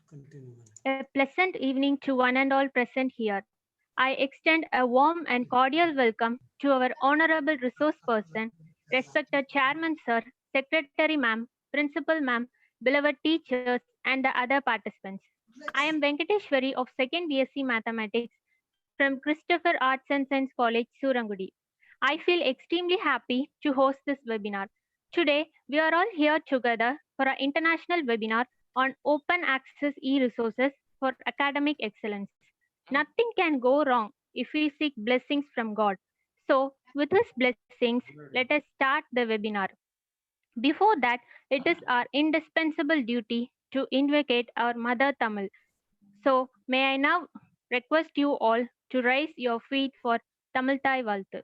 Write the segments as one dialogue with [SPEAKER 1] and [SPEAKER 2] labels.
[SPEAKER 1] Continue.
[SPEAKER 2] A pleasant evening to one and all present here. I extend a warm and cordial welcome to our honorable resource person, respected Chairman Sir, Secretary Ma'am, Principal Ma'am, beloved teachers, and the other participants. I am Venkateshwari of 2nd BSc Mathematics from Christopher Arts and Science College, Surangudi. I feel extremely happy to host this webinar. Today, we are all here together for our international webinar on open access e-resources for academic excellence. Nothing can go wrong if we seek blessings from God. So, with His blessings, let us start the webinar. Before that, it is our indispensable duty to invocate our mother Tamil. So, may I now request you all to raise your feet for Tamil Thai Valtu.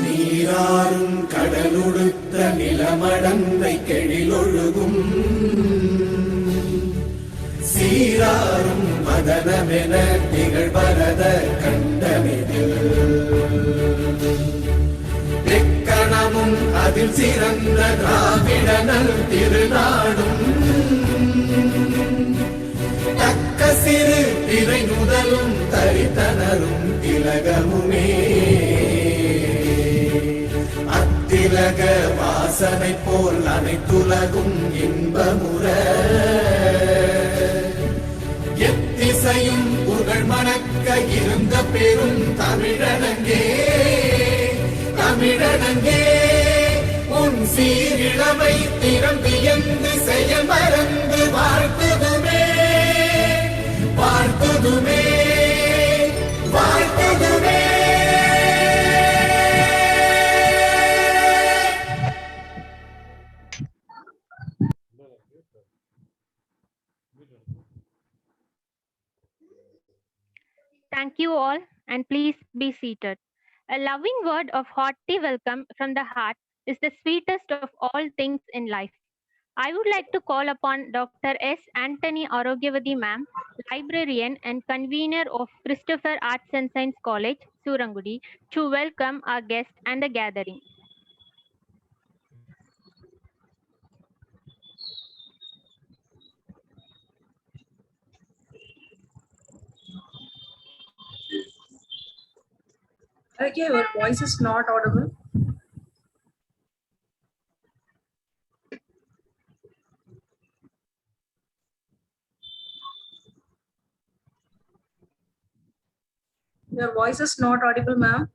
[SPEAKER 3] நீராறும் கடலுடுத்த நிலமடந்தை கெழிலொழுகும் சீராறும் மதனமென திகழ்வரத கண்டமிதில் எக்கணமும் அதில் சிறந்த திராவிடனல் திருநாடும் தக்க சிறு திரை முதலும் தரித்தனரும் திலகமுமே திலக வாசனை போல் அனைத்துலகும் இன்பமுற எத்திசையும் புகழ் மணக்க இருந்த பெரும் தமிழனங்கே தமிழனங்கே உன் சீரிழமை திறம் வியந்து செயல் மறந்து வாழ்த்துதுமே வாழ்த்துதுமே வாழ்த்துதுமே.
[SPEAKER 2] Thank you all, and please be seated. A loving word of hearty welcome from the heart is the sweetest of all things in life. I would like to call upon Dr. S. Anthony Arogyavadi ma'am, librarian and convener of Christopher Arts and Science College, Surangudi, to welcome our guest and the gathering.
[SPEAKER 4] Okay, your voice is not audible. Your voice is not audible, ma'am.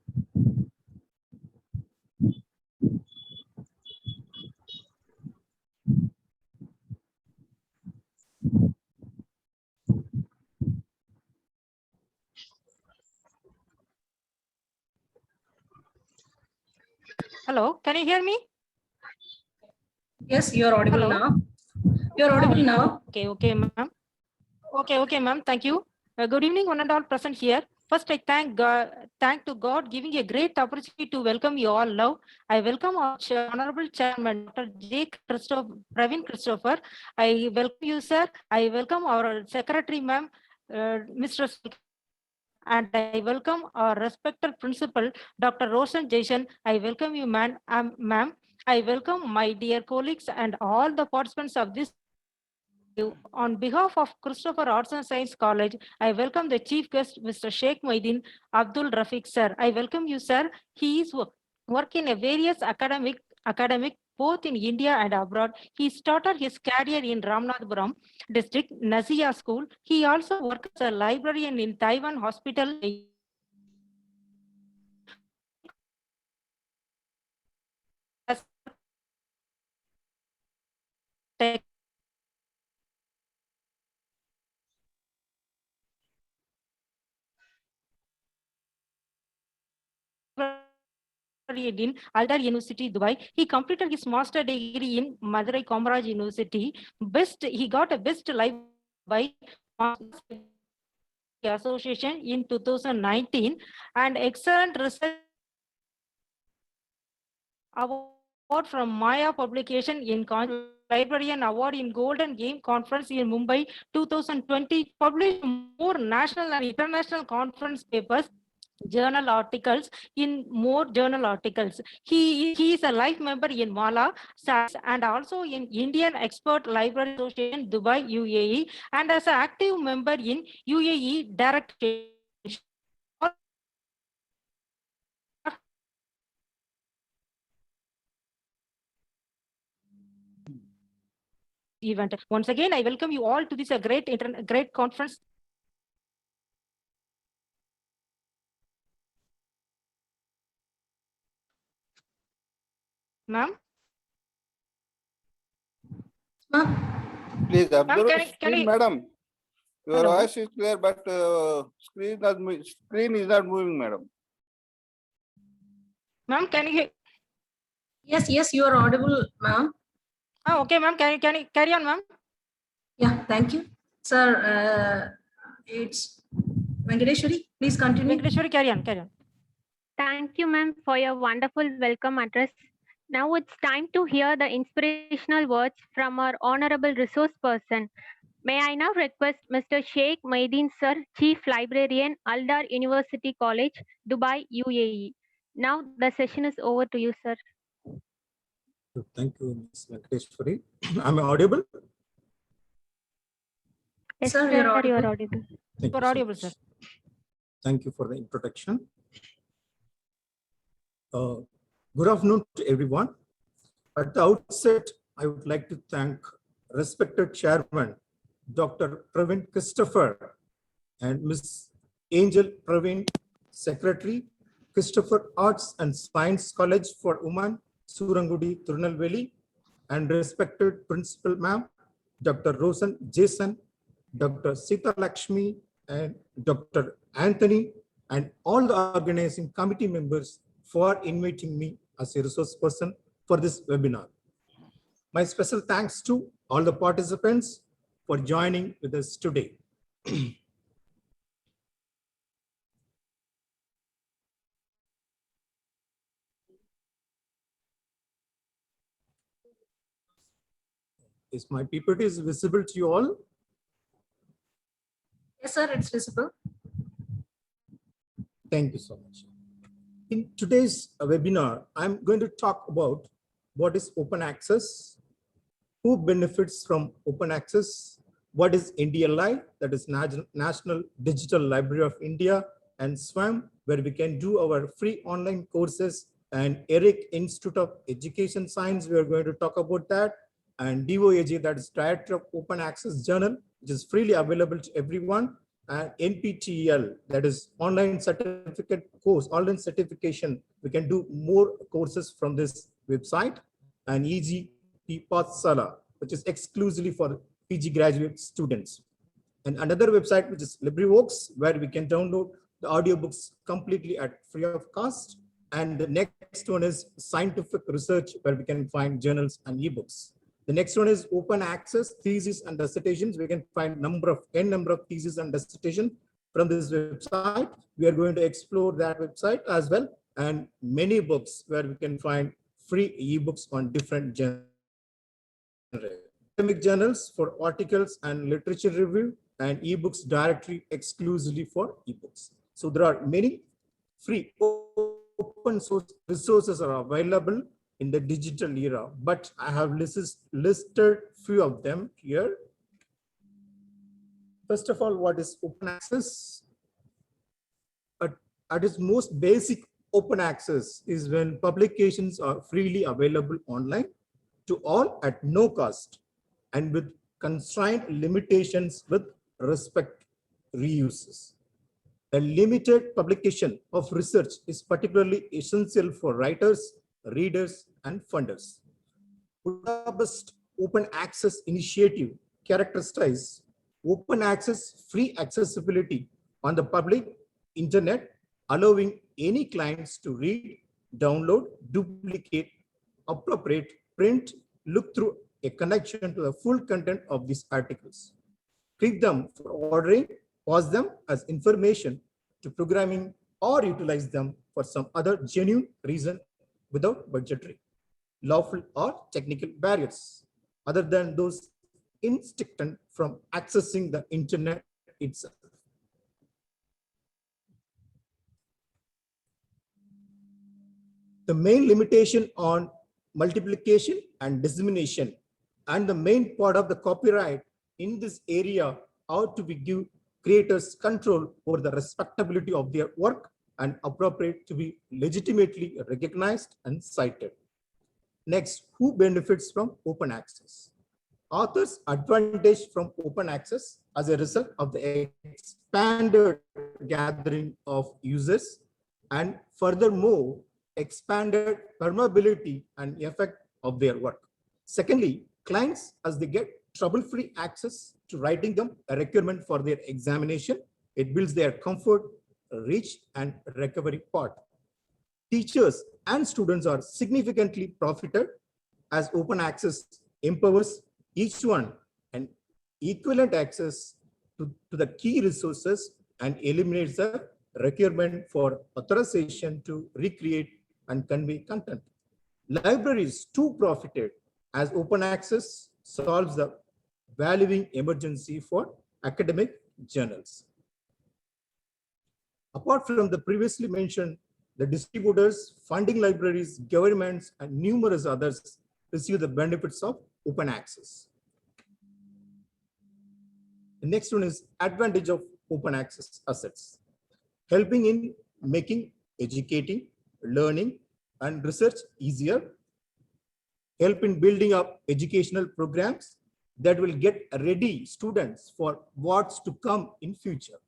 [SPEAKER 5] Hello, can you hear me?
[SPEAKER 4] Yes, you're audible
[SPEAKER 5] Hello?
[SPEAKER 4] now. You're audible now.
[SPEAKER 5] Okay, ma'am. Okay, ma'am. Thank you. Good evening, one and all present here. First, I thank to God giving a great opportunity to welcome you all now. I welcome our Honorable Chairman, Dr. J. Praveen Christopher. I welcome you, sir. I welcome our Secretary, ma'am, Mr. And I welcome our respected principal, Dr. Roshan Jason. I welcome you, ma'am. I welcome my dear colleagues and all the participants of this. On behalf of Christopher Arts and Science College, I welcome the chief guest, Mr. Sheikh Moidin Abdul Rafiq, sir. I welcome you, sir. He is working in various academic both in India and abroad. He started his career in Ramanathapuram district, Nazia school. He also worked as a librarian in Taiwan Hospital. in Aldar University, Dubai. He completed his master degree in Madurai Kamaraj University. He got a best life by Association in 2019 and excellent research award from Maya Publication in Librarian Award in Golden Game Conference in Mumbai 2020. Published more national and international conference papers, journal articles in more journal articles. He is a life member in Mala and also in Indian Expert Library Association, Dubai, UAE, and as an active member in UAE Direct event. Once again, I welcome you all to this great conference. Ma'am?
[SPEAKER 4] Ma'am,
[SPEAKER 1] Please observe
[SPEAKER 5] can
[SPEAKER 1] the
[SPEAKER 5] I-
[SPEAKER 1] screen, madam. Your
[SPEAKER 5] Hello.
[SPEAKER 1] voice is clear, but screen is not moving, madam.
[SPEAKER 5] Ma'am, can you hear?
[SPEAKER 4] yes, you are audible, ma'am.
[SPEAKER 5] Oh, okay, ma'am. Can you carry on, ma'am?
[SPEAKER 4] Yeah, thank you. Sir, it's Venkateshwari. Please continue.
[SPEAKER 5] Venkateshwari, carry on.
[SPEAKER 2] Thank you, ma'am, for your wonderful welcome address. Now it's time to hear the inspirational words from our honorable resource person. May I now request Mr. Sheikh Maideen Sir, Chief Librarian, Aldar University College, Dubai, UAE. Now the session is over to you, sir.
[SPEAKER 6] Thank you, Ms. Venkateshwari. Am I audible?
[SPEAKER 2] Yes,
[SPEAKER 4] Sir,
[SPEAKER 2] sir,
[SPEAKER 4] you're
[SPEAKER 2] you are
[SPEAKER 4] audible.
[SPEAKER 2] audible.
[SPEAKER 6] Thank
[SPEAKER 5] For
[SPEAKER 6] you so
[SPEAKER 5] audible,
[SPEAKER 6] much.
[SPEAKER 5] sir.
[SPEAKER 6] Thank you for the introduction. Good afternoon to everyone. At the outset, I would like to thank respected Chairman, Dr. Praveen Christopher, and Ms. Angel Praveen, Secretary, Christopher Arts and Science College for Women, Surangudi, Tirunelveli, and respected Principal Ma'am, Dr. Rosen Jason, Dr. Sita Lakshmi, and Dr. Anthony, and all the organizing committee members for inviting me as a resource person for this webinar. My special thanks to all the participants for joining with us today. Is my PPT is visible to you all?
[SPEAKER 4] Yes, sir, it's visible.
[SPEAKER 6] Thank you so much. In today's webinar, I'm going to talk about what is open access, who benefits from open access, what is NDLI, that is National Digital Library of India, and SWAM, where we can do our free online courses, and ERIC Institute of Education Science, we are going to talk about that, and DOAJ, that is Director of Open Access Journal, which is freely available to everyone, and NPTEL, that is online certificate course, online certification. We can do more courses from this website, and EG Pathsala, which is exclusively for PG graduate students. And another website, which is LibriVox, where we can download the audiobooks completely at free of cost. And the next one is scientific research, where we can find journals and ebooks. The next one is open access, thesis and dissertations. We can find n number of theses and dissertation from this website. We are going to explore that website as well. And many books where we can find free ebooks on different genres. Academic journals for articles and literature review, and ebooks directly exclusively for ebooks. So there are many free open source resources are available in the digital era, but I have listed few of them here. First of all, what is open access? At its most basic, open access is when publications are freely available online to all at no cost and with constrained limitations with respect reuses. A limited publication of research is particularly essential for writers, readers, and funders. Budapest Open Access Initiative characterizes open access free accessibility on the public internet, allowing any clients to read, download, duplicate, appropriate, print, look through a connection to the full content of these articles. Click them for ordering, pause them as information to programming, or utilize them for some other genuine reason without budgetary, lawful, or technical barriers, other than those instinct from accessing the internet itself. The main limitation on multiplication and dissemination and the main part of the copyright in this area ought to be give creators control over the respectability of their work and appropriate to be legitimately recognized and cited. Next, who benefits from open access? Authors advantage from open access as a result of the expanded gathering of users and furthermore expanded permeability and effect of their work. Secondly, clients, as they get trouble-free access to writing them a requirement for their examination, it builds their comfort, reach, and recovery part. Teachers and students are significantly profited as open access empowers each one and equivalent access to the key resources and eliminates the requirement for authorization to recreate and convey content. Libraries too profited as open access solves the valuing emergency for academic journals. Apart from the previously mentioned, the distributors, funding libraries, governments, and numerous others receive the benefits of open access. The next one is advantage of open access assets, helping in making educating, learning, and research easier, help in building up educational programs that will get ready students for what's to come in future,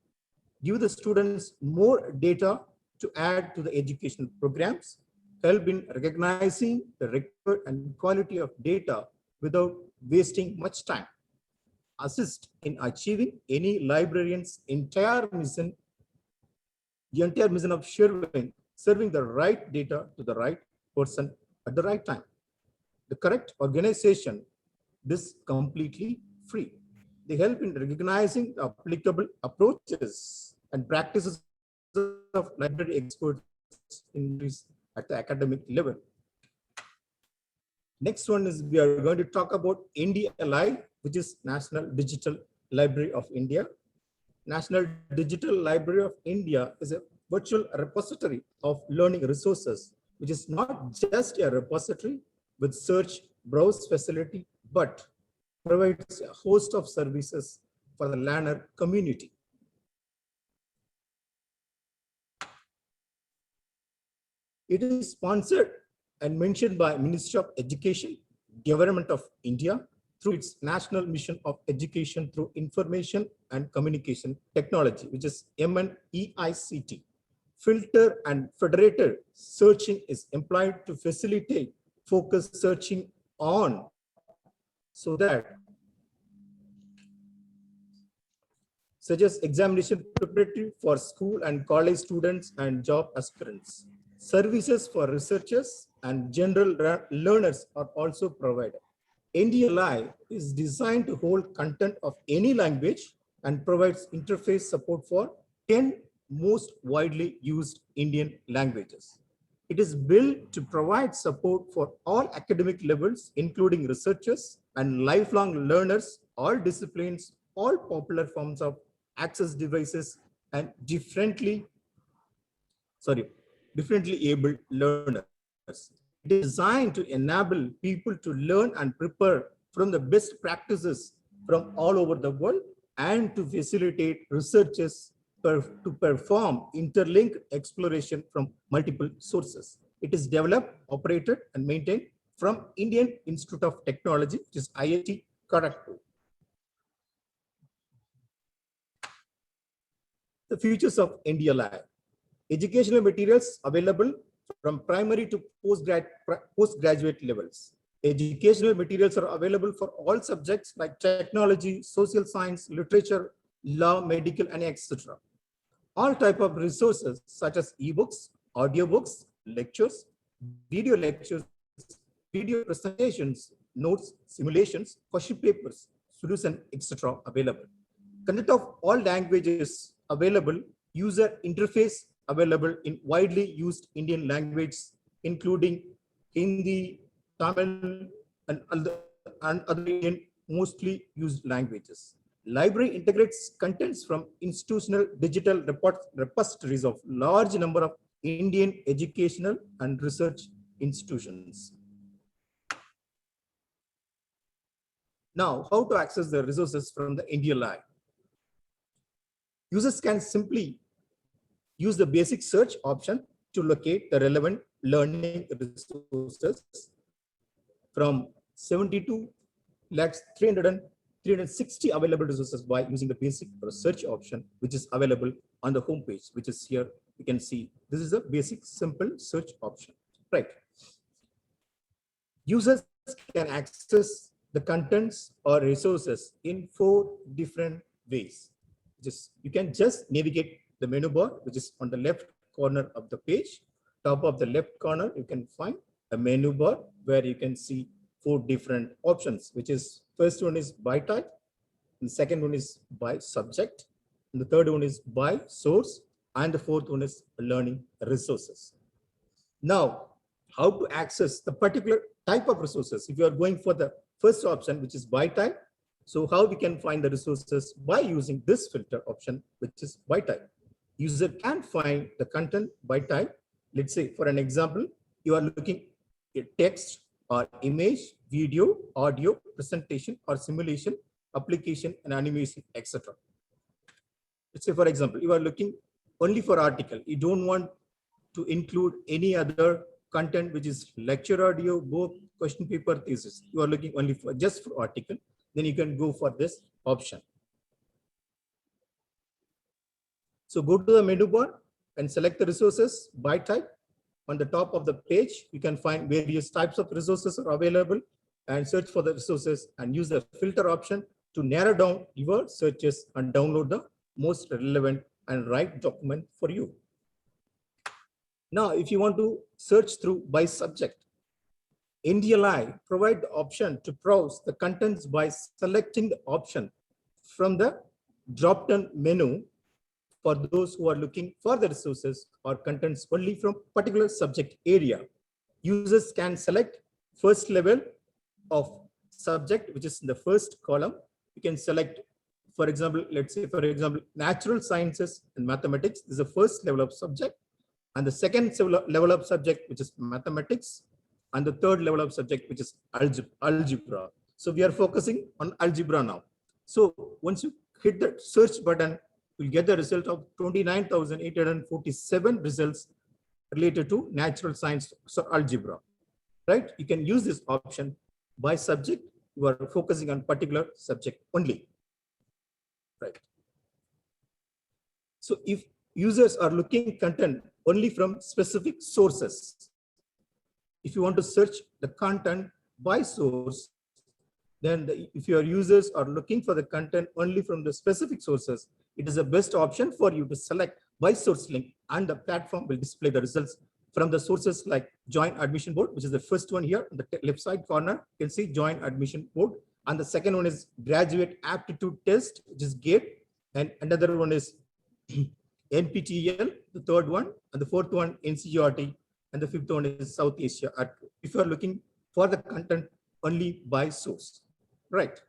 [SPEAKER 6] give the students more data to add to the educational programs, help in recognizing the record and quality of data without wasting much time, assist in achieving any librarian's entire mission of serving the right data to the right person at the right time. The correct organization, this completely free. They help in recognizing the applicable approaches and practices of library experts in this at the academic level. Next one is we are going to talk about NDLI, which is National Digital Library of India. National Digital Library of India is a virtual repository of learning resources, which is not just a repository with search, browse facility, but provides a host of services for the learner community. It is sponsored and mentioned by Ministry of Education, Government of India, through its National Mission of Education through Information and Communication Technology, which is MNEICT. Filter and federated searching is employed to facilitate focused searching on, so that such as examination preparatory for school and college students and job aspirants. Services for researchers and general learners are also provided. NDLI is designed to hold content of any language and provides interface support for 10 most widely used Indian languages. It is built to provide support for all academic levels, including researchers and lifelong learners, all disciplines, all popular forms of access devices, and differently abled learners. It is designed to enable people to learn and prepare from the best practices from all over the world and to facilitate researchers to perform interlinked exploration from multiple sources. It is developed, operated, and maintained from Indian Institute of Technology, which is IIT Kharagpur. The features of NDLI. Educational materials available from primary to postgraduate levels. Educational materials are available for all subjects like technology, social science, literature, law, medical, and etc. All type of resources such as ebooks, audiobooks, lectures, video lectures, video presentations, notes, simulations, question papers, solution, etc. available. Content of all languages available, user interface available in widely used Indian language, including Hindi, Tamil, and other Indian mostly used languages. Library integrates contents from institutional digital repositories of large number of Indian educational and research institutions. Now, how to access the resources from the India Live? Users can simply use the basic search option to locate the relevant learning resources from 72 lakhs 360 available resources by using the basic search option, which is available on the home page, which is here. You can see this is a basic simple search option, right? Users can access the contents or resources in 4 different ways. You can just navigate the menu bar, which is on the left corner of the page. Top of the left corner, you can find a menu bar where you can see 4 different options, which is first one is by type, and the second one is by subject, and the third one is by source, and the fourth one is learning resources. Now, how to access the particular type of resources? If you are going for the first option, which is by type, so how we can find the resources by using this filter option, which is by type. User can find the content by type. Let's say, for an example, you are looking at text or image, video, audio, presentation or simulation, application and animation, etc. Let's say, for example, you are looking only for article. You don't want to include any other content, which is lecture audio, book, question paper, thesis. You are looking only for just for article. Then you can go for this option. So go to the menu bar and select the resources by type. On the top of the page, you can find various types of resources are available and search for the resources and use the filter option to narrow down your searches and download the most relevant and right document for you. Now, if you want to search through by subject, India Live provide the option to browse the contents by selecting the option from the drop-down menu for those who are looking for the resources or contents only from particular subject area. Users can select first level of subject, which is in the first column. You can select, for example, let's say, for example, natural sciences and mathematics is the first level of subject, and the second level of subject, which is mathematics, and the third level of subject, which is algebra. So we are focusing on algebra now. So once you hit the search button, you'll get the result of 29,847 results related to natural science, so algebra, right? You can use this option by subject. You are focusing on particular subject only, right? So if users are looking content only from specific sources, if you want to search the content by source, then if your users are looking for the content only from the specific sources, it is the best option for you to select by source link, and the platform will display the results from the sources like Joint Admission Board, which is the first one here in the left side corner. You can see Joint Admission Board, and the second one is Graduate Aptitude Test, which is GATE, and another one is NPTEL, the third one, and the fourth one NCERT, and the fifth one is South Asia. If you are looking for the content only by source, right?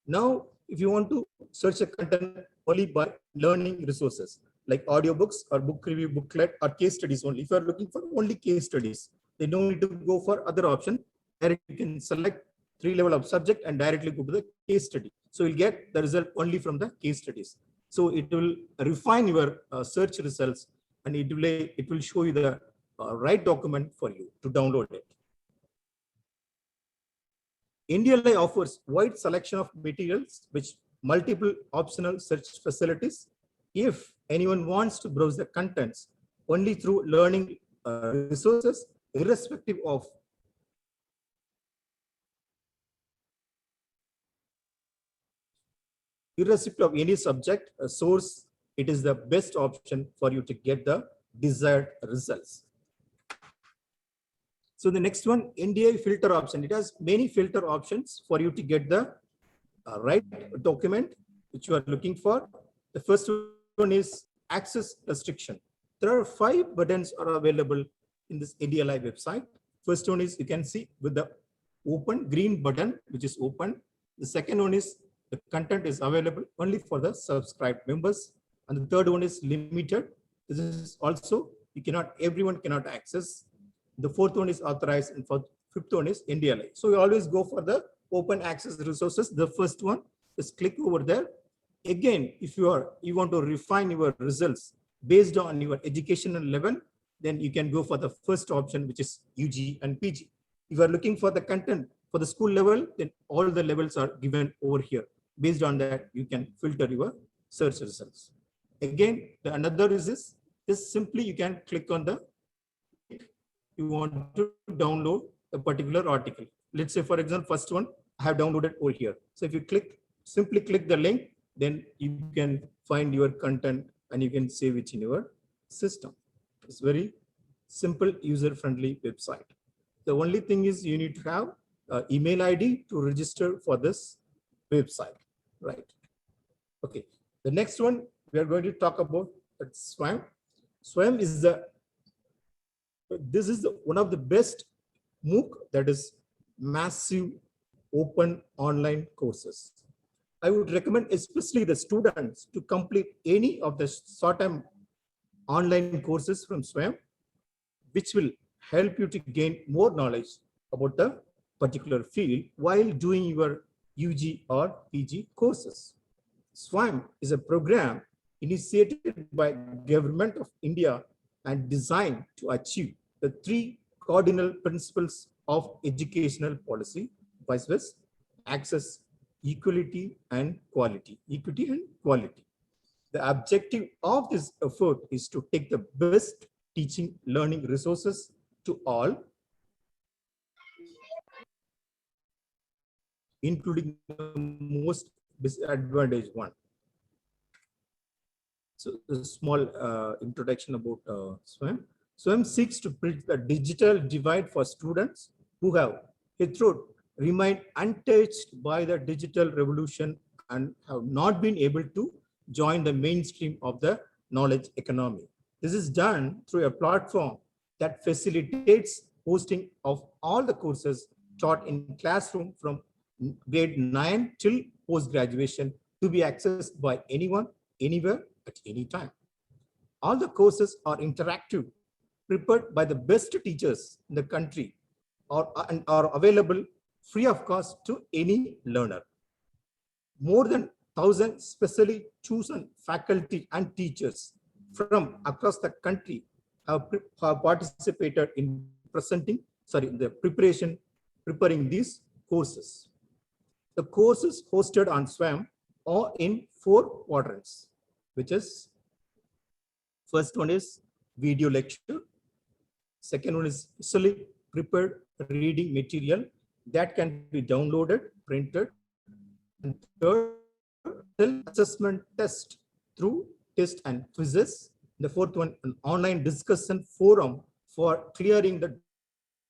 [SPEAKER 6] Now, if you want to search the content only by learning resources like audiobooks or book review booklet or case studies only, if you are looking for only case studies, they don't need to go for other option. There you can select 3 level of subject and directly go to the case study. So you'll get the result only from the case studies. So it will refine your search results, and it will show you the right document for you to download it. India Live offers wide selection of materials with multiple optional search facilities. If anyone wants to browse the contents only through learning resources, irrespective of any subject source, it is the best option for you to get the desired results. So the next one, NDI filter option. It has many filter options for you to get the right document which you are looking for. The first one is access restriction. There are 5 buttons are available in this NDLI website. First one is you can see with the open green button, which is open. The second one is the content is available only for the subscribed members. And the third one is limited. This is also, everyone cannot access. The fourth one is authorized, and fifth one is NDLI. So we always go for the open access resources. The first one is click over there. Again, if you want to refine your results based on your educational level, then you can go for the first option, which is UG and PG. If you are looking for the content for the school level, then all the levels are given over here. Based on that, you can filter your search results. Again, another is this, just simply you can click on the, you want to download a particular article. Let's say, for example, first one I have downloaded over here. So if you simply click the link, then you can find your content and you can save it in your system. It's very simple, user-friendly website. The only thing is you need to have an email ID to register for this website, right? Okay, the next one we are going to talk about SWAYAM. SWAYAM is one of the best MOOC, that is massive open online courses. I would recommend especially the students to complete any of the short-term online courses from SWAYAM, which will help you to gain more knowledge about the particular field while doing your UG or PG courses. SWAYAM is a program initiated by Government of India and designed to achieve the 3 cardinal principles of educational policy, vice versa: access, equality, and quality. Equity and quality. The objective of this effort is to take the best teaching learning resources to all, including the most disadvantaged one. So a small introduction about SWAYAM. SWAYAM seeks to bridge the digital divide for students who have hitherto remained untouched by the digital revolution and have not been able to join the mainstream of the knowledge economy. This is done through a platform that facilitates hosting of all the courses taught in classroom from grade 9 till post-graduation to be accessed by anyone, anywhere, at any time. All the courses are interactive, prepared by the best teachers in the country, and are available free of cost to any learner. More than 1,000 specially chosen faculty and teachers from across the country have participated in preparing these courses. The courses hosted on SWAYAM are in 4 quadrants, which is, first one is video lecture. Second one is specially prepared reading material that can be downloaded, printed. And third, assessment test through test and quizzes. The fourth one, an online discussion forum for clearing the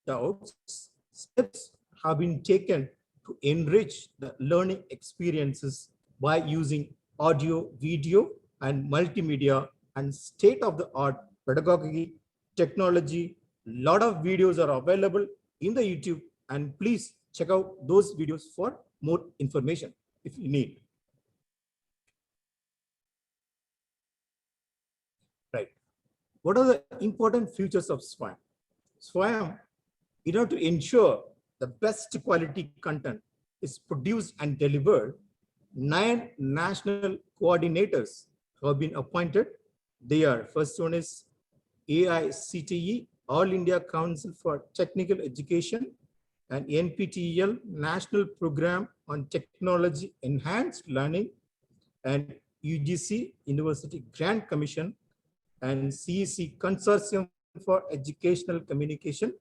[SPEAKER 6] doubts. Steps have been taken to enrich the learning experiences by using audio, video, and multimedia and state-of-the-art pedagogy, technology. A lot of videos are available in the YouTube, and please check out those videos for more information if you need. Right. What are the important features of SWAYAM? SWAYAM, in order to ensure the best quality content is produced and delivered, 9 national coordinators have been appointed. They are, first one is AICTE, All India Council for Technical Education, and NPTEL, National Program on Technology Enhanced Learning, and UGC, University Grant Commission, and CEC, Consortium for Educational Communication,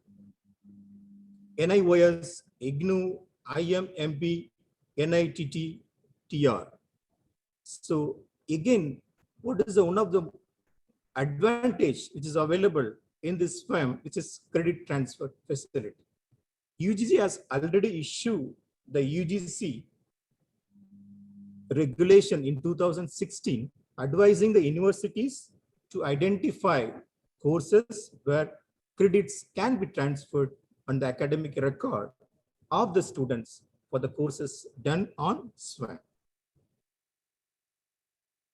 [SPEAKER 6] NIOS, IGNOU, IMMP, NITT, TR. So again, what is one of the advantage which is available in this SWAM, which is credit transfer facility. UGC has already issued the UGC regulation in 2016, advising the universities to identify courses where credits can be transferred on the academic record of the students for the courses done on SWAM.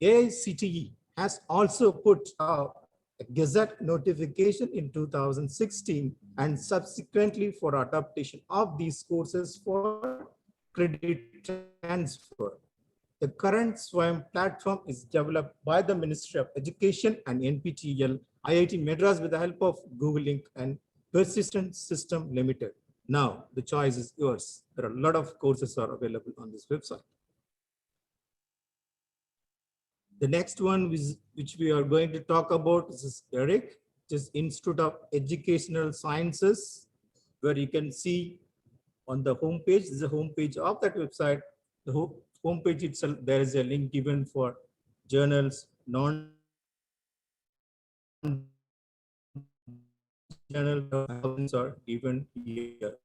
[SPEAKER 6] AICTE has also put out a Gazette notification in 2016 and subsequently for adaptation of these courses for credit transfer. The current SWAM platform is developed by the Ministry of Education and NPTEL, IIT Madras with the help of Google Inc. and Persistent System Limited. Now the choice is yours. There are a lot of courses are available on this website. The next one which we are going to talk about is ERIC, which is Institute of Educational Sciences, where you can see on the home page, this is the home page of that website. The home page itself, there is a link given for journals, non-journal are given here.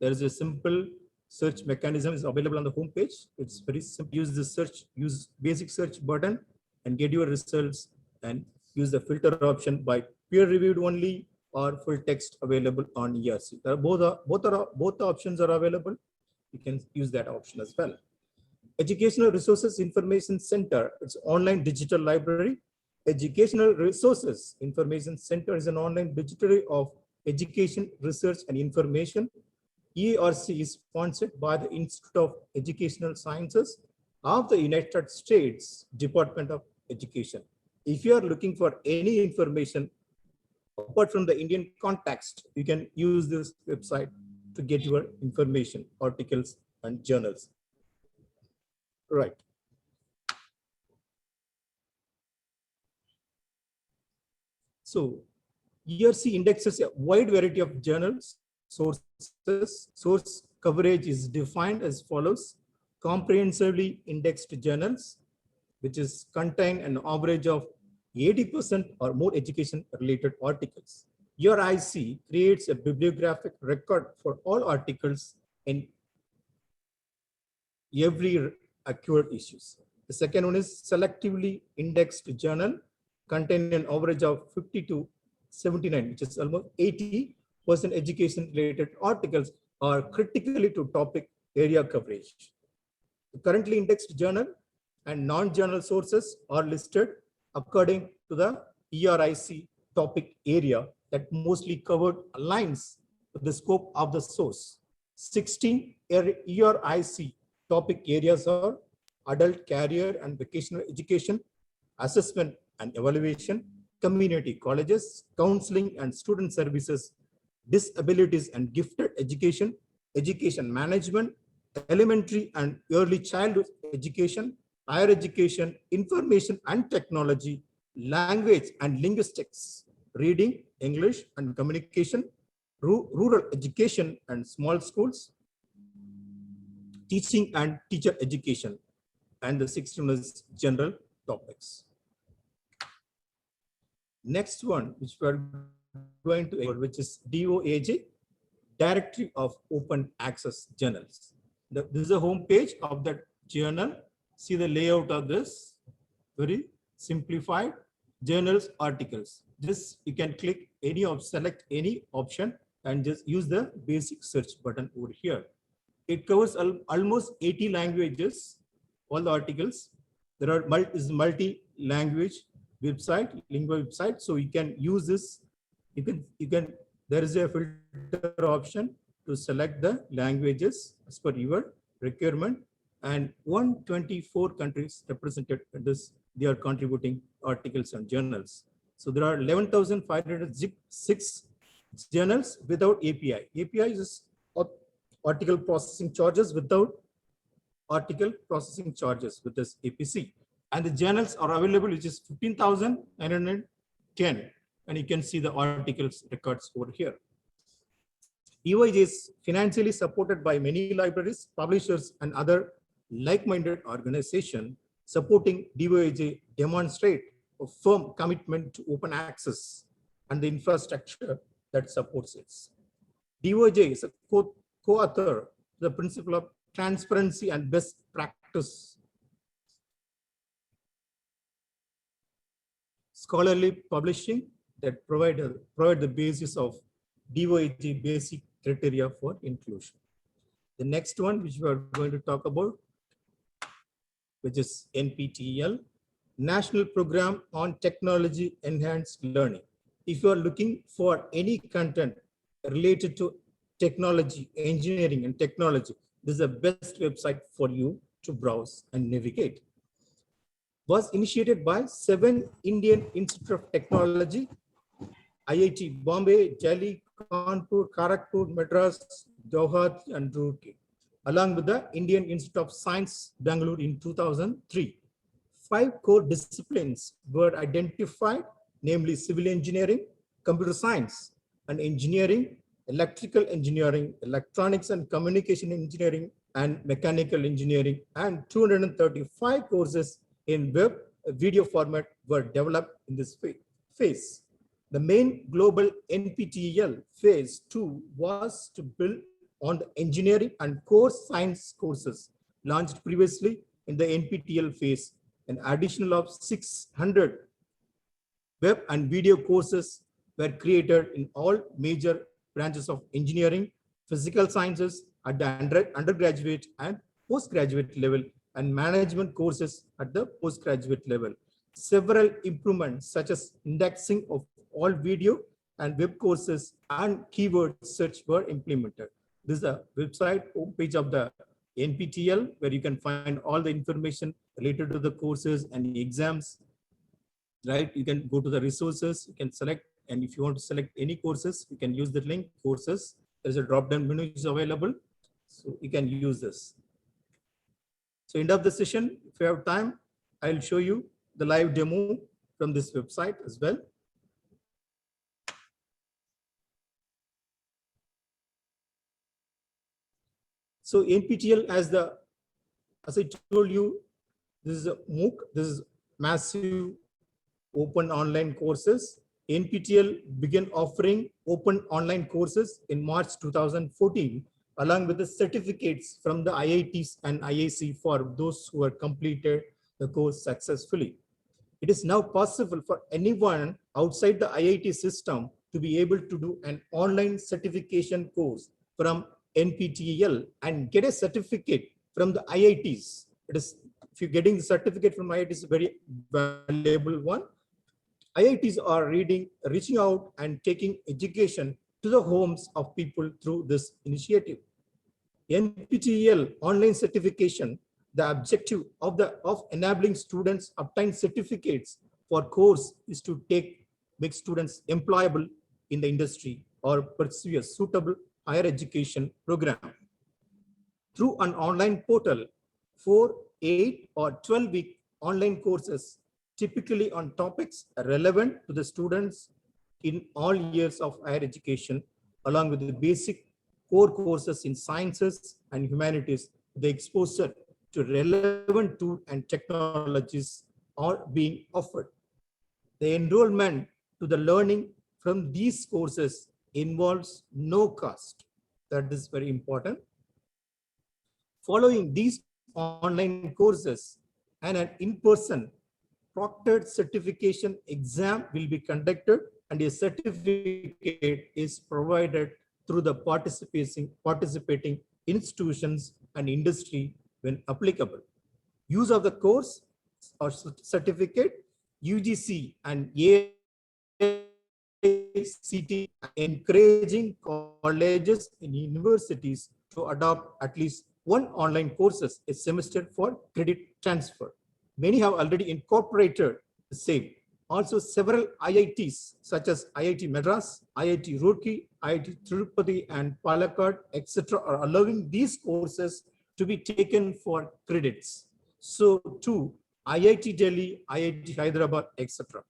[SPEAKER 6] There is a simple search mechanism is available on the home page. It's very simple. Use the search, use basic search button and get your results, and use the filter option by peer reviewed only or full text available on ERC. There are both options are available. You can use that option as well. Educational Resources Information Center, it's online digital library. Educational Resources Information Center is an online dictionary of education, research, and information. ERC is sponsored by the Institute of Educational Sciences of the United States Department of Education. If you are looking for any information apart from the Indian context, you can use this website to get your information, articles, and journals. Right. So ERC indexes a wide variety of journals, sources. Source coverage is defined as follows: comprehensively indexed journals, which is contain an average of 80% or more education related articles. ERIC creates a bibliographic record for all articles in every accurate issues. The second one is selectively indexed journal, containing an average of 50 to 79, which is almost 80% education related articles are critically to topic area coverage. The currently indexed journal and non-journal sources are listed according to the ERIC topic area that mostly covered aligns with the scope of the source. 16 ERIC topic areas are adult career and vocational education, assessment and evaluation, community colleges, counseling and student services, disabilities and gifted education, education management, elementary and early childhood education, higher education, information and technology, language and linguistics, reading, English and communication, rural education and small schools, teaching and teacher education, and the 16 is general topics. Next one, which we are going to, which is DOAJ, Directory of Open Access Journals. This is a home page of that journal. See the layout of this, very simplified journals, articles. Just you can click any of, select any option and just use the basic search button over here. It covers almost 80 languages, all the articles. There are multi-language website, lingua website. So you can use this. There is a filter option to select the languages as per your requirement, and 124 countries represented in this. They are contributing articles and journals. So there are 11,506 journals without API. API is article processing charges without article processing charges with this APC. And the journals are available, which is 15,910. And you can see the articles records over here. EOIJ is financially supported by many libraries, publishers, and other like-minded organizations. Supporting DOAJ demonstrate a firm commitment to open access and the infrastructure that supports it. DOJ is a co-author the principle of transparency and best practice. Scholarly publishing that provide the basis of DOAG basic criteria for inclusion. The next one, which we are going to talk about, which is NPTEL, National Program on Technology Enhanced Learning. If you are looking for any content related to technology, engineering and technology, this is the best website for you to browse and navigate. Was initiated by 7 Indian Institute of Technology, IIT Bombay, Delhi, Kanpur, Kharagpur, Madras, Guwahati, and Roorkee, along with the Indian Institute of Science, Bangalore in 2003. 5 core disciplines were identified, namely civil engineering, computer science and engineering, electrical engineering, electronics and communication engineering, and mechanical engineering, and 235 courses in web video format were developed in this phase. The main global NPTEL phase 2 was to build on the engineering and core science courses launched previously in the NPTEL phase. An additional of 600 web and video courses were created in all major branches of engineering, physical sciences at the undergraduate and postgraduate level, and management courses at the postgraduate level. Several improvements such as indexing of all video and web courses and keyword search were implemented. This is the website homepage of the NPTEL, where you can find all the information related to the courses and exams. Right, you can go to the resources, you can select, and if you want to select any courses, you can use the link courses. There's a drop-down menu is available, so you can use this. So end of the session, if you have time, I'll show you the live demo from this website as well. So NPTEL, as I told you, this is a MOOC, this is massive open online courses. NPTEL began offering open online courses in March 2014, along with the certificates from the IITs and IIC for those who have completed the course successfully. It is now possible for anyone outside the IIT system to be able to do an online certification course from NPTEL and get a certificate from the IITs. It is, if you're getting the certificate from IIT, is a very valuable one. IITs are reaching out and taking education to the homes of people through this initiative. NPTEL online certification, the objective of enabling students obtain certificates for course is to make students employable in the industry or pursue a suitable higher education program. Through an online portal, 4, 8, or 12-week online courses, typically on topics relevant to the students in all years of higher education, along with the basic core courses in sciences and humanities, the exposure to relevant tools and technologies are being offered. The enrollment to the learning from these courses involves no cost. That is very important. Following these online courses and an in-person proctored certification exam will be conducted, and a certificate is provided through the participating institutions and industry when applicable. Use of the course or certificate, UGC and AICTE encouraging colleges and universities to adopt at least one online courses a semester for credit transfer. Many have already incorporated the same. Also, several IITs such as IIT Madras, IIT Roorkee, IIT Tirupati and Palakkad, etc. are allowing these courses to be taken for credits. So too, IIT Delhi, IIT Hyderabad, etc.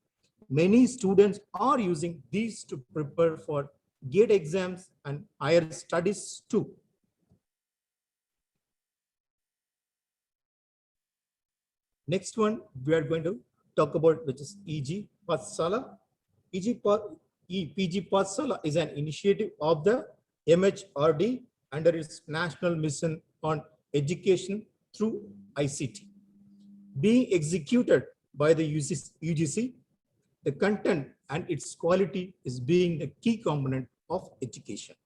[SPEAKER 6] Many students are using these to prepare for GATE exams and higher studies too. Next one we are going to talk about, which is EG Pathshala. PG Pathsala is an initiative of the MHRD under its national mission on education through ICT. Being executed by the UGC, the content and its quality is being the key component of education.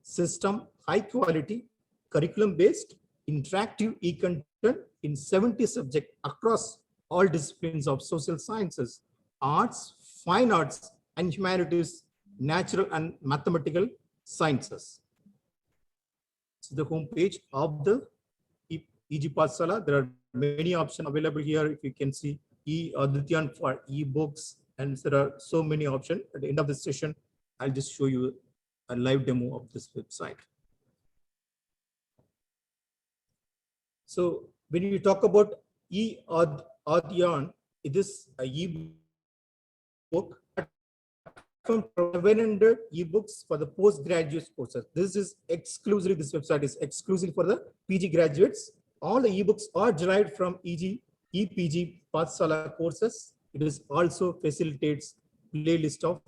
[SPEAKER 6] System, high quality, curriculum-based, interactive e-content in 70 subjects across all disciplines of social sciences, arts, fine arts, and humanities, natural and mathematical sciences. This is the homepage of the PG Pathsala. There are many options available here. If you can see e-Adityan for e-books, and there are so many options. At the end of this session, I'll just show you a live demo of this website. So when you talk about e-Adityan, it is a e-book from 700 ebooks for the postgraduate courses. This website is exclusive for the PG graduates. All the ebooks are derived from EPG Pathsala courses. It is also facilitates playlist of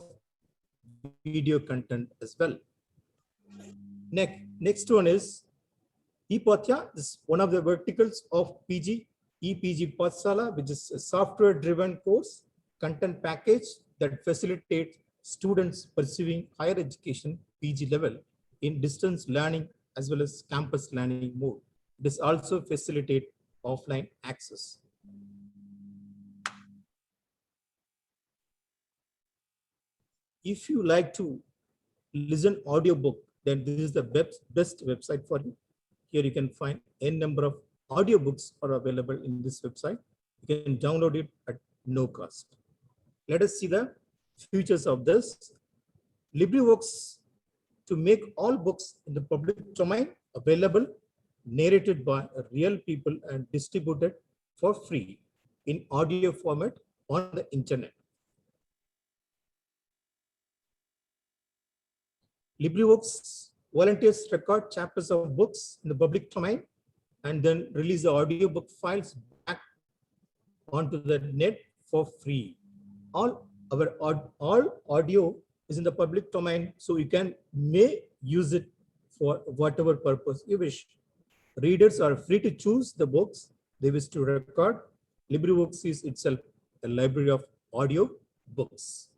[SPEAKER 6] video content as well. Next one is ePathya. This is one of the verticals of EPG Pathsala, which is a software-driven course content package that facilitates students pursuing higher education PG level in distance learning as well as campus learning mode. This also facilitates offline access. If you like to listen audiobook, then this is the best website for you. Here you can find n number of audiobooks are available in this website. You can download it at no cost. Let us see the features of this. LibriVox to make all books in the public domain available, narrated by real people and distributed for free in audio format on the internet. LibriVox volunteers record chapters of books in the public domain and then release the audiobook files back onto the net for free. All audio is in the public domain, so you may use it for whatever purpose you wish. Readers are free to choose the books they wish to record. LibriVox is itself a library of audio books.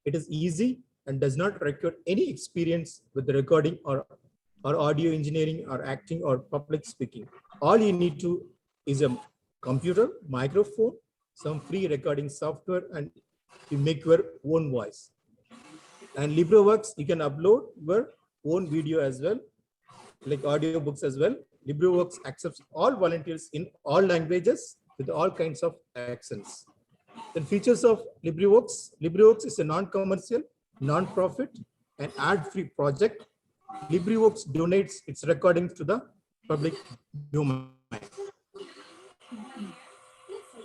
[SPEAKER 6] It is easy and does not require any experience with the recording or audio engineering or acting or public speaking. All you need to is a computer, microphone, some free recording software, and you make your own voice. And LibriVox, you can upload your own video as well, like audio books as well. LibriVox accepts all volunteers in all languages with all kinds of accents. The features of LibriVox. LibriVox is a non-commercial, non-profit, and ad-free project. LibriVox donates its recordings to the public domain.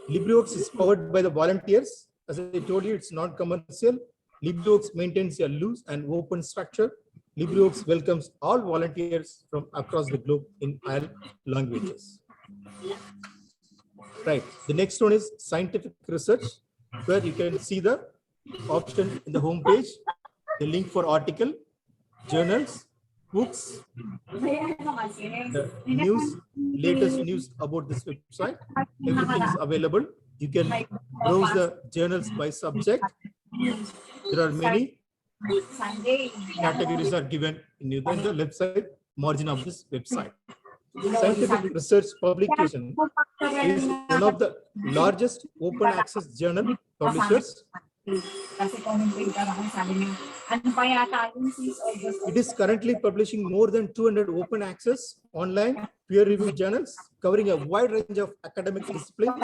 [SPEAKER 6] LibriVox is powered by the volunteers. As I told you, it's non-commercial. LibriVox maintains a loose and open structure. LibriVox welcomes all volunteers from across the globe in all languages. Right. The next one is scientific research, where you can see the option in the home page, the link for article, journals, books, the news, latest news about this website. Everything is available. You can browse the journals by subject. There are many categories are given in the left side margin of this website. Scientific research publication is one of the largest open access journal publishers. It is currently publishing more than 200 open access online peer-reviewed journals covering a wide range of academic disciplines.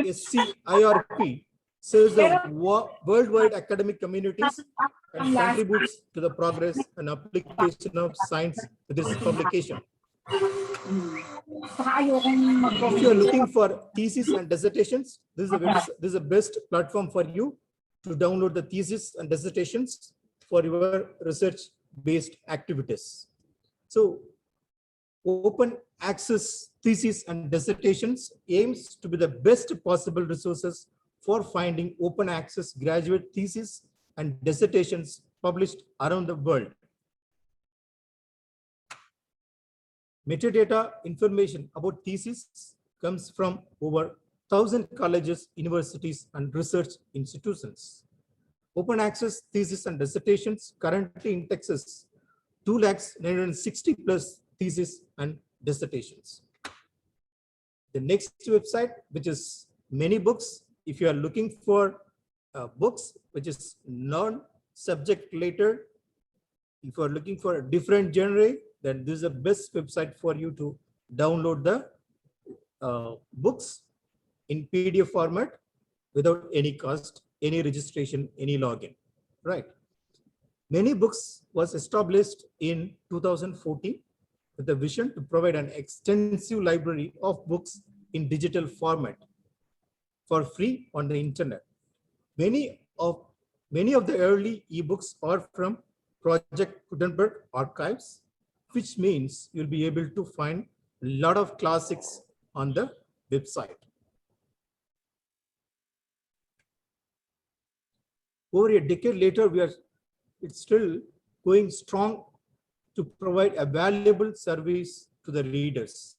[SPEAKER 6] SCIRP serves the worldwide academic communities and contributes to the progress and application of science with this publication. If you are looking for thesis and dissertations, this is the best platform for you to download the thesis and dissertations for your research-based activities. So, open access thesis and dissertations aims to be the best possible resources for finding open access graduate theses and dissertations published around the world. Metadata information about thesis comes from over 1,000 colleges, universities, and research institutions. Open access thesis and dissertations currently in Texas, 2,960 plus theses and dissertations. The next website, which is Many Books, if you are looking for books which is non-subject related, if you are looking for a different genre, then this is the best website for you to download the books in PDF format without any cost, any registration, any login, right? Many Books was established in 2014 with a vision to provide an extensive library of books in digital format for free on the internet. Many of the early ebooks are from Project Gutenberg archives, which means you'll be able to find a lot of classics on the website. Over a decade later, it's still going strong to provide a valuable service to the readers.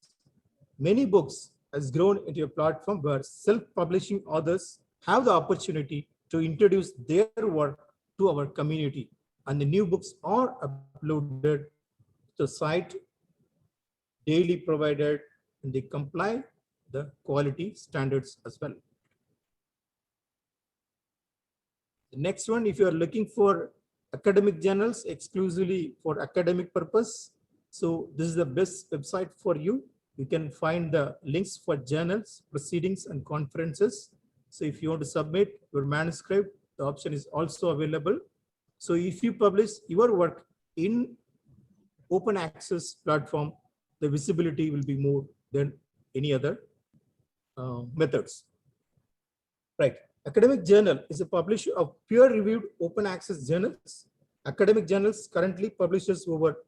[SPEAKER 6] Many Books has grown into a platform where self-publishing authors have the opportunity to introduce their work to our community, and the new books are uploaded to the site daily provided, and they comply the quality standards as well. The next one, if you are looking for academic journals exclusively for academic purpose, so this is the best website for you. You can find the links for journals, proceedings, and conferences. So if you want to submit your manuscript, the option is also available. So if you publish your work in open access platform, the visibility will be more than any other methods. Right. Academic Journal is a publisher of peer-reviewed open access journals. Academic Journals currently publishes over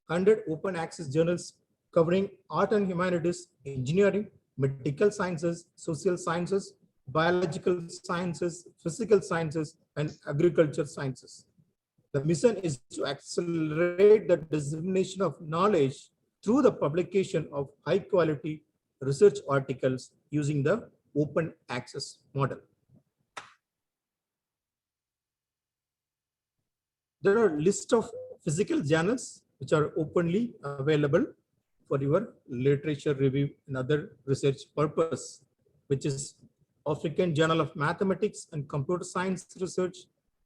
[SPEAKER 6] 100 open access journals covering art and humanities, engineering, medical sciences, social sciences, biological sciences, physical sciences, and agriculture sciences. The mission is to accelerate the dissemination of knowledge through the publication of high-quality research articles using the open access model. There are a list of physical journals which are openly available for your literature review and other research purpose, which is African Journal of Mathematics and Computer Science Research,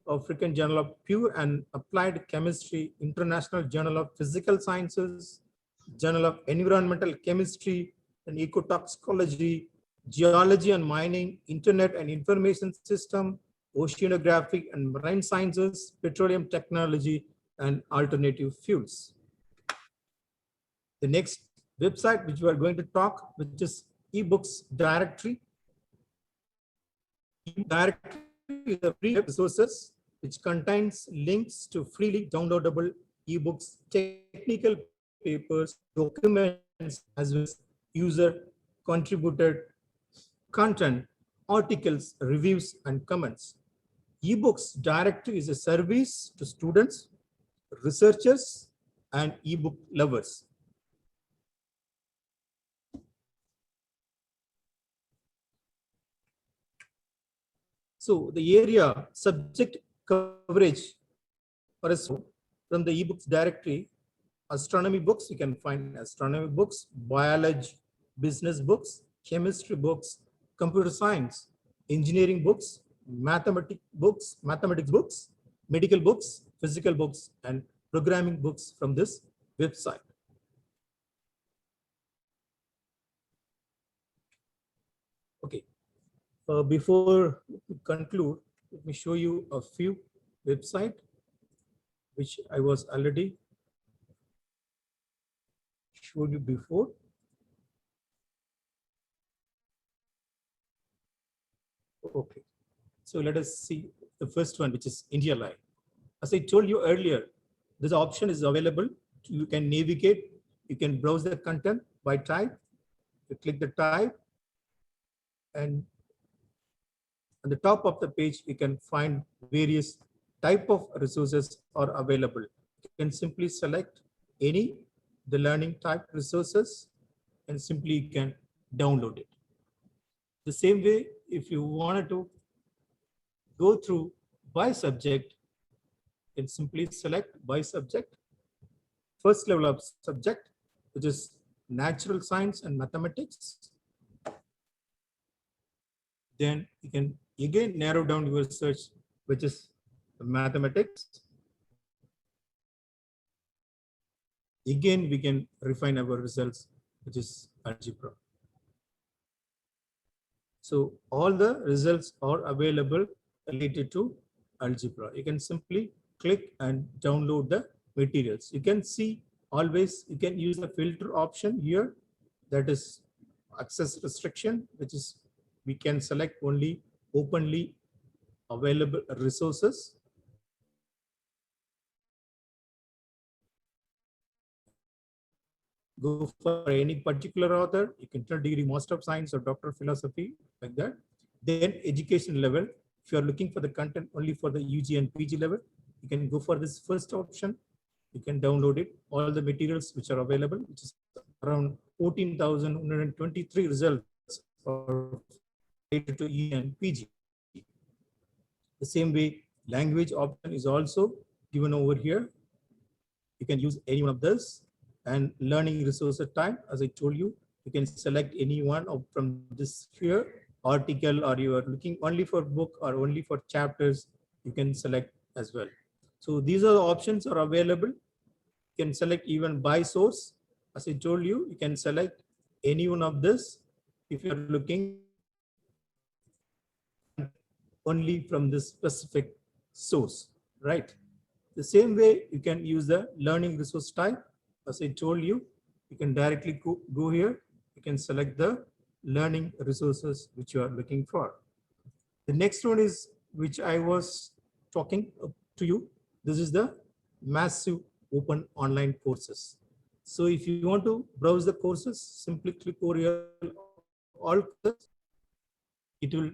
[SPEAKER 6] African Journal of Pure and Applied Chemistry, International Journal of Physical Sciences, Journal of Environmental Chemistry and Ecotoxicology, Geology and Mining, Internet and Information System, Oceanography and Marine Sciences, Petroleum Technology, and Alternative Fuels. The next website which we are going to talk, which is eBooks Directory. Directory is a free resources which contains links to freely downloadable ebooks, technical papers, documents, as well as user contributed content, articles, reviews, and comments. eBooks Directory is a service to students, researchers, and ebook lovers. So the area subject coverage for us from the eBooks Directory: astronomy books, you can find astronomy books, biology, business books, chemistry books, computer science, engineering books, mathematics books, medical books, physical books, and programming books from this website. Okay. Before we conclude, let me show you a few websites which I was already showed you before. Okay, so let us see the first one, which is India Live. As I told you earlier, this option is available. You can navigate, you can browse the content by type. You click the type, and On the top of the page, you can find various type of resources are available. You can simply select any the learning type resources and simply you can download it. The same way, if you wanted to go through by subject, you can simply select by subject. First level of subject, which is natural science and mathematics. Then you can again narrow down your search, which is mathematics. Again, we can refine our results, which is algebra. So all the results are available related to algebra. You can simply click and download the materials. You can see always, you can use the filter option here. That is access restriction, which is we can select only openly available resources. Go for any particular author, you can turn degree, Master of Science or Doctor of Philosophy, like that. Then education level, if you are looking for the content only for the UG and PG level, you can go for this first option. You can download it, all the materials which are available, which is around 14,123 results are related to E and PG. The same way, language option is also given over here. You can use any one of this. And learning resource type, as I told you, you can select any one of from this here article, or you are looking only for book or only for chapters, you can select as well. So these are the options are available. You can select even by source. As I told you, you can select any one of this if you are looking only from this specific source, right? The same way you can use the learning resource type. As I told you, you can directly go here. You can select the learning resources which you are looking for. The next one is which I was talking to you. This is the massive open online courses. So if you want to browse the courses, simply click over here, all courses. It will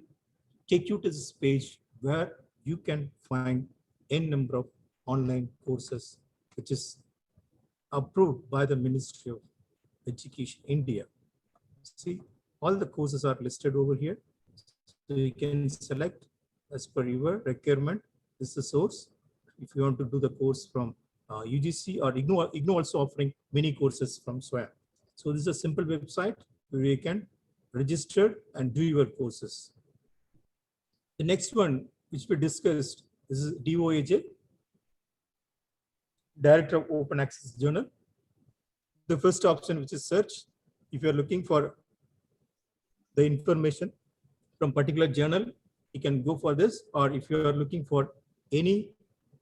[SPEAKER 6] take you to this page where you can find n number of online courses, which is approved by the Ministry of Education, India. See, all the courses are listed over here. So you can select as per your requirement. This is the source. If you want to do the course from UGC or IGNOU also offering many courses from SWAYAM. So this is a simple website where you can register and do your courses. The next one, which we discussed, this is DOAJ, Director of Open Access Journal. The first option, which is search. If you're looking for the information from particular journal, you can go for this. Or if you are looking for any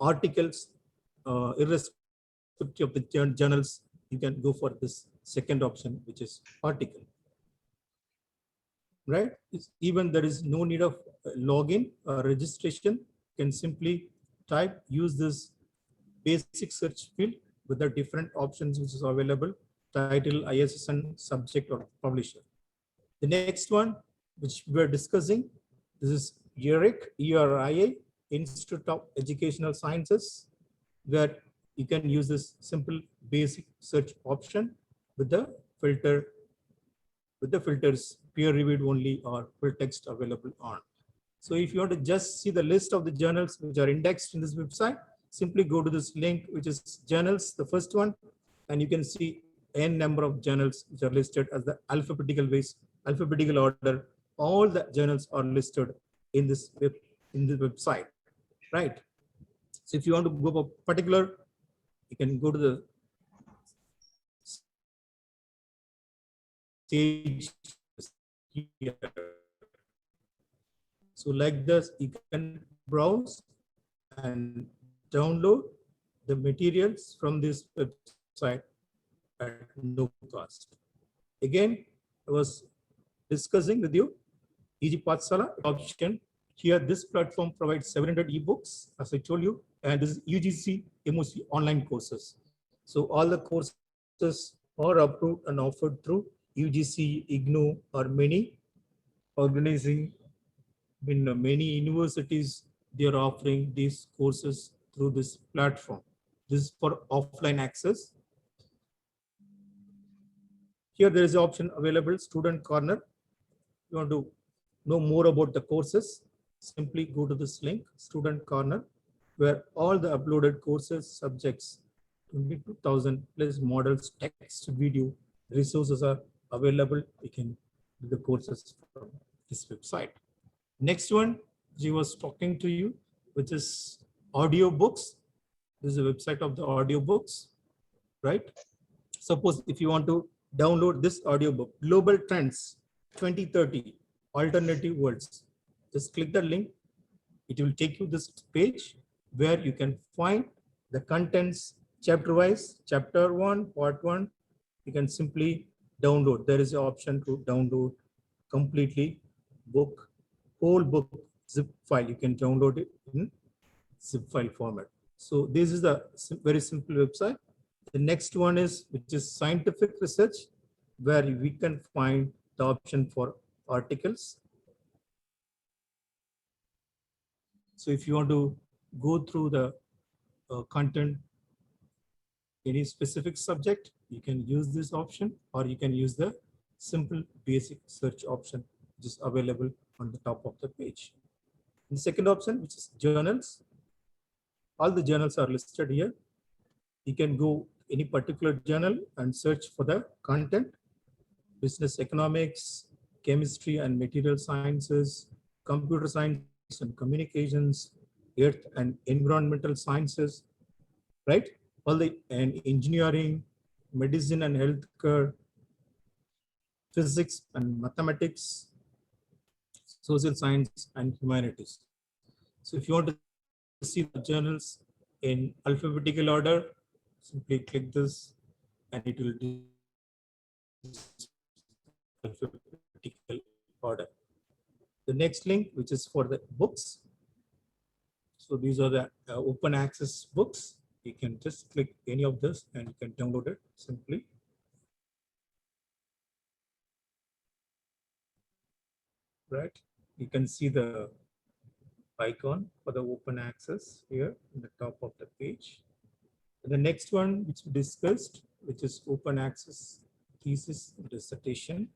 [SPEAKER 6] articles, irrespective of the journals, you can go for this second option, which is article. Right? Even there is no need of login or registration. You can simply type, use this basic search field with the different options which is available, title, ISSN, subject, or publisher. The next one, which we're discussing, this is ERIC, ERIA, Institute of Educational Sciences, where you can use this simple basic search option with the filter, with the filters peer reviewed only or full text available on. So if you want to just see the list of the journals which are indexed in this website, simply go to this link, which is journals, the first one, and you can see n number of journals which are listed as the alphabetical ways, alphabetical order. All the journals are listed in this website, right? So if you want to go for particular, you can go to the stage here. So like this, you can browse and download the materials from this website at no cost. Again, I was discussing with you EG Pathshala option. Here, this platform provides 700 ebooks, as I told you, and this is UGC MOC online courses. So all the courses are approved and offered through UGC, IGNOU, or many organizing many universities, they are offering these courses through this platform. This is for offline access. Here there is an option available, Student Corner. You want to know more about the courses, simply go to this link, Student Corner, where all the uploaded courses, subjects, 22,000 plus models, text, video, resources are available. You can do the courses from this website. Next one, she was talking to you, which is audio books. This is a website of the audio books, right? Suppose if you want to download this audiobook, Global Trends 2030, Alternative Worlds, just click the link. It will take you this page where you can find the contents chapter wise, chapter 1, part 1. You can simply download. There is an option to download completely book, whole book zip file. You can download it in zip file format. So this is the very simple website. The next one is, which is scientific research, where we can find the option for articles. So if you want to go through the content, any specific subject, you can use this option, or you can use the simple basic search option, which is available on the top of the page. And the second option, which is journals. All the journals are listed here. You can go any particular journal and search for the content, business economics, chemistry and material sciences, computer science and communications, earth and environmental sciences, right? All the and engineering, medicine and healthcare, physics and mathematics, social science and humanities. So if you want to see the journals in alphabetical order, simply click this and it will do alphabetical order. The next link, which is for the books. So these are the open access books. You can just click any of this and you can download it simply. Right, you can see the icon for the open access here in the top of the page. And the next one, which we discussed, which is open access thesis dissertation.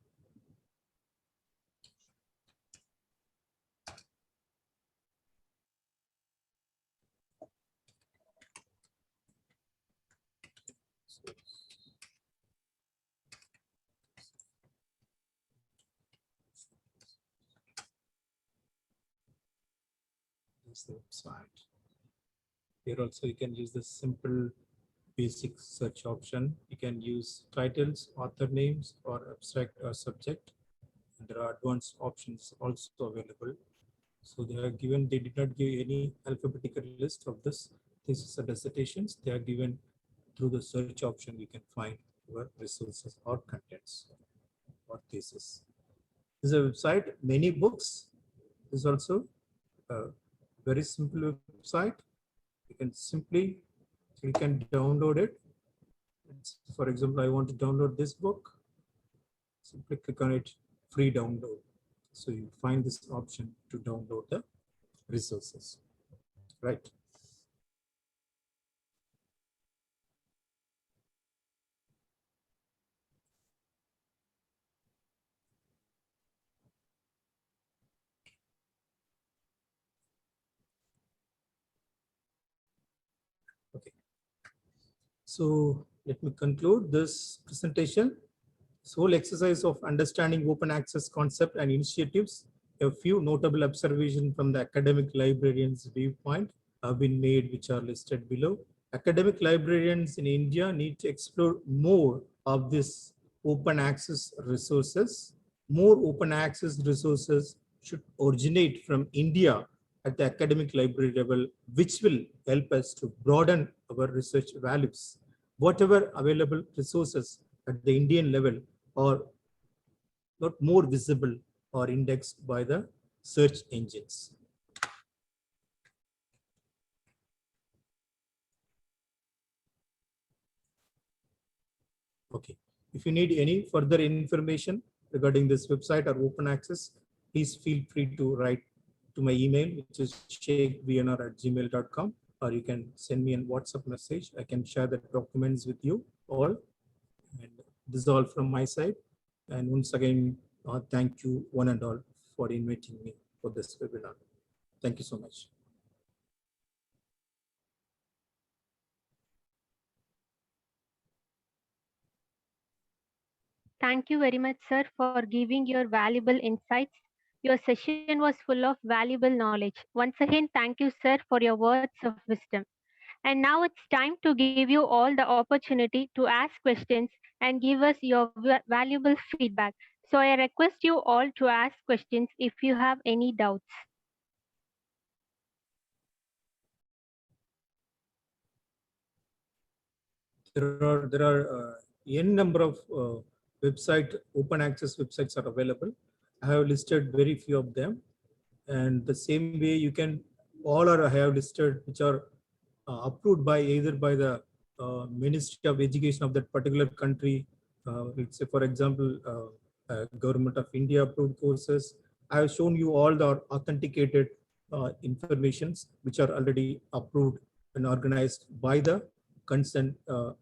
[SPEAKER 6] This is the website. Here also you can use the simple basic search option. You can use titles, author names, or abstract or subject. And there are advanced options also available. So they are given, they did not give any alphabetical list of this thesis or dissertations. They are given through the search option. You can find your resources or contents or thesis. This is a website, many books. This is also a very simple website. You can simply, you can download it. For example, I want to download this book. Simply click on it, free download. So you find this option to download the resources, right? Okay. So let me conclude this presentation. This whole exercise of understanding open access concept and initiatives, a few notable observations from the academic librarians' viewpoint have been made, which are listed below. Academic librarians in India need to explore more of this open access resources. More open access resources should originate from India at the academic library level, which will help us to broaden our research values. Whatever available resources at the Indian level are not more visible or indexed by the search engines. Okay, if you need any further information regarding this website or open access, please feel free to write to my email, which is sheikhvnr@gmail.com, or you can send me a WhatsApp message. I can share the documents with you all. And this is all from my side. And once again, thank you one and all for inviting me for this webinar. Thank you so much.
[SPEAKER 2] Thank you very much, sir, for giving your valuable insights. Your session was full of valuable knowledge. Once again, thank you, sir, for your words of wisdom. And now it's time to give you all the opportunity to ask questions and give us your valuable feedback. So I request you all to ask questions if you have any doubts.
[SPEAKER 6] There are n number of open access websites are available. I have listed very few of them, and the same way you can I have listed which are approved by either by the Ministry of Education of that particular country. Let's say, for example, Government of India approved courses. I have shown you all the authenticated informations which are already approved and organized by the concerned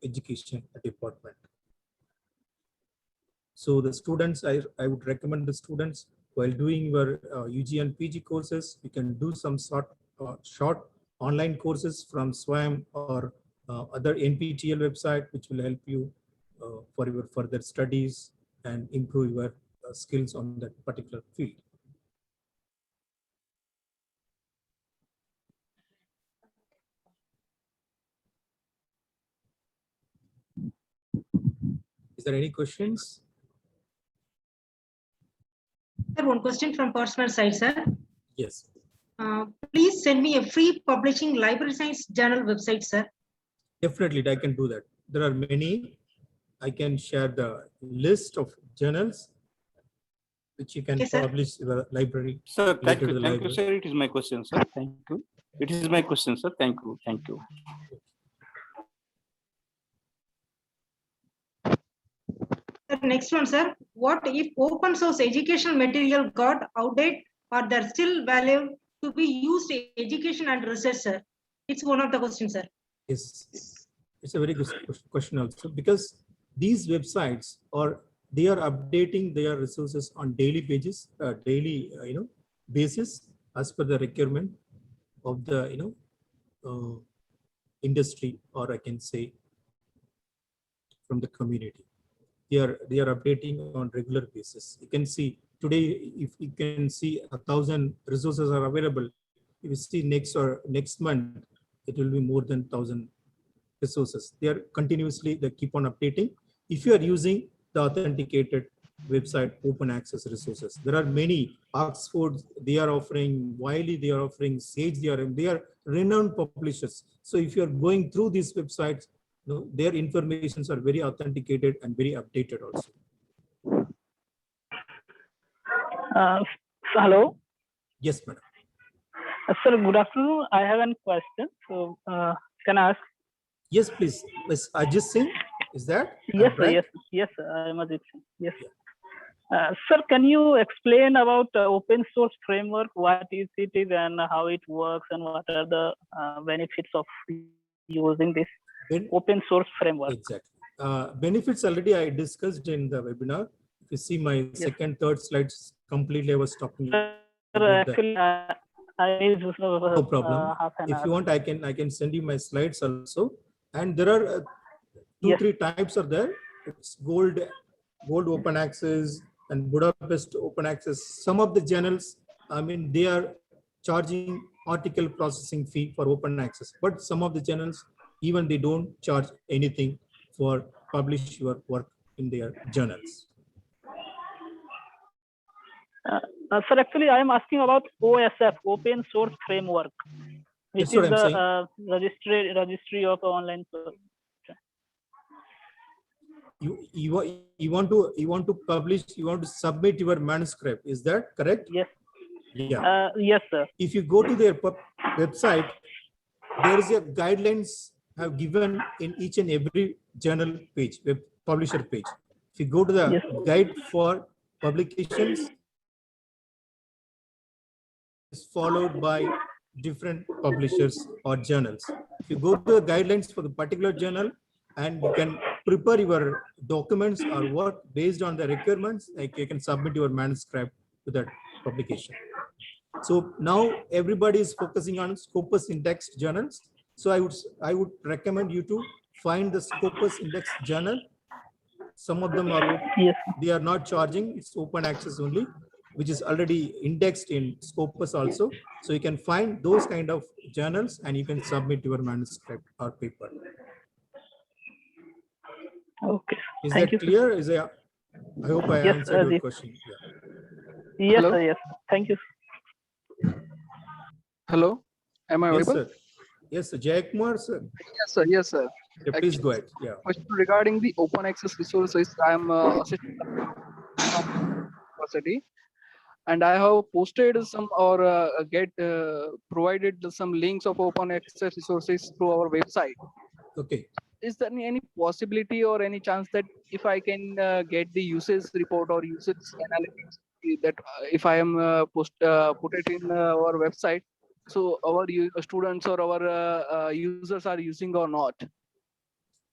[SPEAKER 6] education department. So the students, I would recommend the students while doing your UG and PG courses, you can do some short online courses from SWAYAM or other NPTEL website, which will help you for your further studies and improve your skills on that particular field. Is there any questions?
[SPEAKER 5] Sir, one question from personal side, sir.
[SPEAKER 6] Yes.
[SPEAKER 5] Please send me a free publishing library science journal website, sir.
[SPEAKER 6] Definitely, I can do that. There are many. I can share the list of journals which you can publish in the library.
[SPEAKER 1] Sir, thank you.
[SPEAKER 6] to the
[SPEAKER 1] Thank you,
[SPEAKER 6] library.
[SPEAKER 1] sir. It is my question, sir. Thank you. It is my question, sir. Thank you. Thank you.
[SPEAKER 5] The next one, sir. What if open source educational material got outdated or they're still value to be used in education and research, sir? It's one of the questions, sir.
[SPEAKER 6] Yes, it's a very good question also, because these websites they are updating their resources on daily basis as per the requirement of the industry, or I can say from the community. They are updating on regular basis. You can see today, if you can see 1,000 resources are available. If you see next month, it will be more than 1,000 resources. They keep on updating. If you are using the authenticated website open access resources, there are many. Oxford, they are offering, Wiley, they are offering, Sage, they are renowned publishers. So if you are going through these websites, their informations are very authenticated and very updated also.
[SPEAKER 7] Hello.
[SPEAKER 6] Yes, madam.
[SPEAKER 7] Sir, good afternoon. I have a question. So, can I ask?
[SPEAKER 6] Yes, please. Yes, Ajit Singh, is that?
[SPEAKER 7] Yes, sir. Yes, sir. I am Ajit Singh. Yes. Sir, can you explain about open source framework? What is it and how it works, and what are the benefits of using this open source framework?
[SPEAKER 6] Exactly. Benefits already I discussed in the webinar. If you see my second, third slides, completely I was talking.
[SPEAKER 7] Sir, actually, I need
[SPEAKER 6] no problem.
[SPEAKER 7] Half an
[SPEAKER 6] If
[SPEAKER 7] hour.
[SPEAKER 6] you want, I can send you my slides also. And there are three types are there. It's gold open access and Budapest open access. Some of the journals, I mean, they are charging article processing fee for open access, but some of the journals, even they don't charge anything for publish your work in their journals.
[SPEAKER 7] Sir, actually, I am asking about OSF, Open Source Framework, which
[SPEAKER 6] That's what
[SPEAKER 7] is
[SPEAKER 6] I'm
[SPEAKER 7] the registry of online.
[SPEAKER 6] You want to publish, you want to submit your manuscript, is that correct?
[SPEAKER 7] Yes.
[SPEAKER 6] Yeah.
[SPEAKER 7] Yes, sir.
[SPEAKER 6] If you go to their website, there is a guidelines have given in each and every journal page, web publisher page. If you go to the guide for publications, followed by different publishers or journals. If you go to the guidelines for the particular journal and you can prepare your documents or work based on the requirements, like you can submit your manuscript to that publication. So now everybody is focusing on Scopus Index journals. So I would recommend you to find the Scopus Index journal. Some of them are,
[SPEAKER 7] Yes.
[SPEAKER 6] they are not charging, it's open access only, which is already indexed in Scopus also. So you can find those kind of journals and you can submit your manuscript or paper.
[SPEAKER 7] Okay.
[SPEAKER 6] Is
[SPEAKER 7] Thank
[SPEAKER 6] that
[SPEAKER 7] you, sir.
[SPEAKER 6] clear? I hope I
[SPEAKER 7] Yes,
[SPEAKER 6] answered your
[SPEAKER 7] the-
[SPEAKER 6] question. Yeah.
[SPEAKER 7] Yes,
[SPEAKER 8] Hello?
[SPEAKER 7] sir. Yes. Thank you.
[SPEAKER 8] Hello, am I
[SPEAKER 6] Yes,
[SPEAKER 8] audible?
[SPEAKER 6] sir. Yes, sir. Jayakumar, sir.
[SPEAKER 8] Yes, sir. Yes, sir.
[SPEAKER 6] Yeah, please go ahead. Yeah.
[SPEAKER 8] Question regarding the open access resources. I am assistant from university, and I have posted some or provided some links of open access resources through our website.
[SPEAKER 6] Okay.
[SPEAKER 8] Is there any possibility or any chance that if I can get the usage report or usage analytics that if I am put it in our website, so our students or our users are using or not?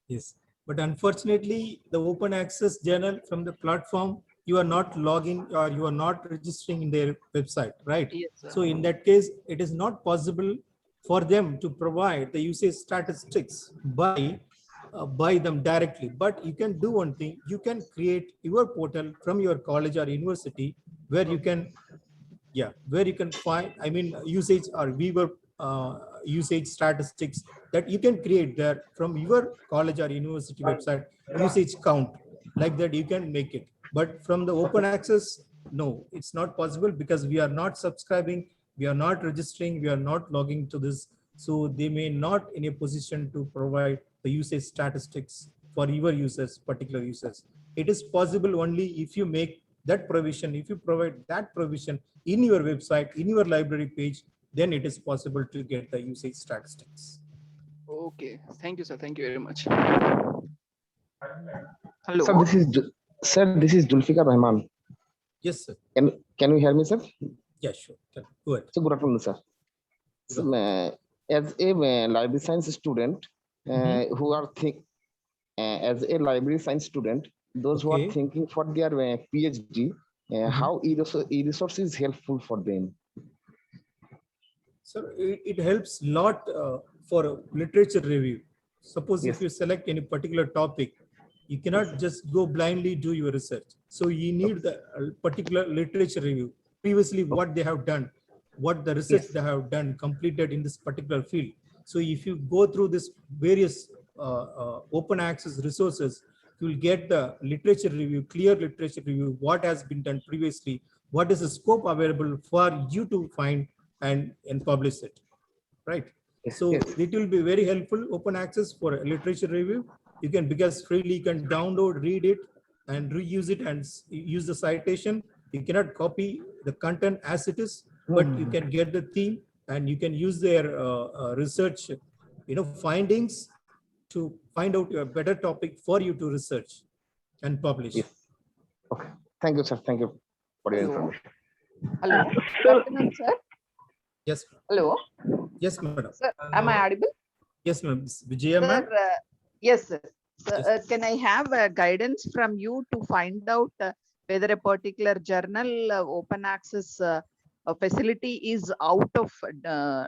[SPEAKER 6] Yes, but unfortunately, the open access journal from the platform, you are not logging or you are not registering in their website, right?
[SPEAKER 8] Yes, sir.
[SPEAKER 6] So in that case, it is not possible for them to provide the usage statistics by them directly. But you can do one thing, you can create your portal from your college or university where you can, where you can find, usage or viewer usage statistics that you can create there from your college or university website, usage count, like that you can make it. But from the open access, no, it's not possible because we are not subscribing, we are not registering, we are not logging to this. So they may not in a position to provide the usage statistics for your users, particular users. It is possible only if you make that provision, if you provide that provision in your website, in your library page, then it is possible to get the usage statistics.
[SPEAKER 8] Okay, thank you, sir. Thank you very much.
[SPEAKER 9] Hello. Sir, this is Zulfikar Rahman.
[SPEAKER 6] Yes, sir.
[SPEAKER 9] Can you hear me, sir?
[SPEAKER 6] Yeah, sure. Go ahead.
[SPEAKER 9] So good afternoon, sir. So, as a library science student, who are as a library science student, those who
[SPEAKER 6] Okay.
[SPEAKER 9] are thinking for their PhD, how e-resource is helpful for them?
[SPEAKER 6] So it helps a lot for literature review. Suppose
[SPEAKER 9] Yes.
[SPEAKER 6] if you select any particular topic, you cannot just go blindly do your research. So you need the particular literature review. Previously, what they have done, what the research
[SPEAKER 9] Yes.
[SPEAKER 6] they have done, completed in this particular field. So if you go through this various open access resources, you will get the literature review, clear literature review, what has been done previously, what is the scope available for you to find and publish it, right?
[SPEAKER 9] Yes,
[SPEAKER 6] So
[SPEAKER 9] yes.
[SPEAKER 6] it will be very helpful, open access for literature review. You can, because freely you can download, read it and reuse it and use the citation. You cannot copy the content as it is, but you can get the theme and you can use their research, findings to find out a better topic for you to research and publish.
[SPEAKER 9] Yes. Okay. Thank you, sir. Thank you for your
[SPEAKER 10] Hello.
[SPEAKER 9] information.
[SPEAKER 10] Hello.
[SPEAKER 7] Sir-
[SPEAKER 10] Good afternoon, sir.
[SPEAKER 6] Yes,
[SPEAKER 10] Hello.
[SPEAKER 6] yes, madam.
[SPEAKER 10] Sir, am I audible?
[SPEAKER 6] Yes, ma'am. Vijaya,
[SPEAKER 10] Sir,
[SPEAKER 6] ma'am.
[SPEAKER 10] yes, sir. Sir,
[SPEAKER 6] Yes.
[SPEAKER 10] can I have guidance from you to find out whether a particular journal open access facility is out of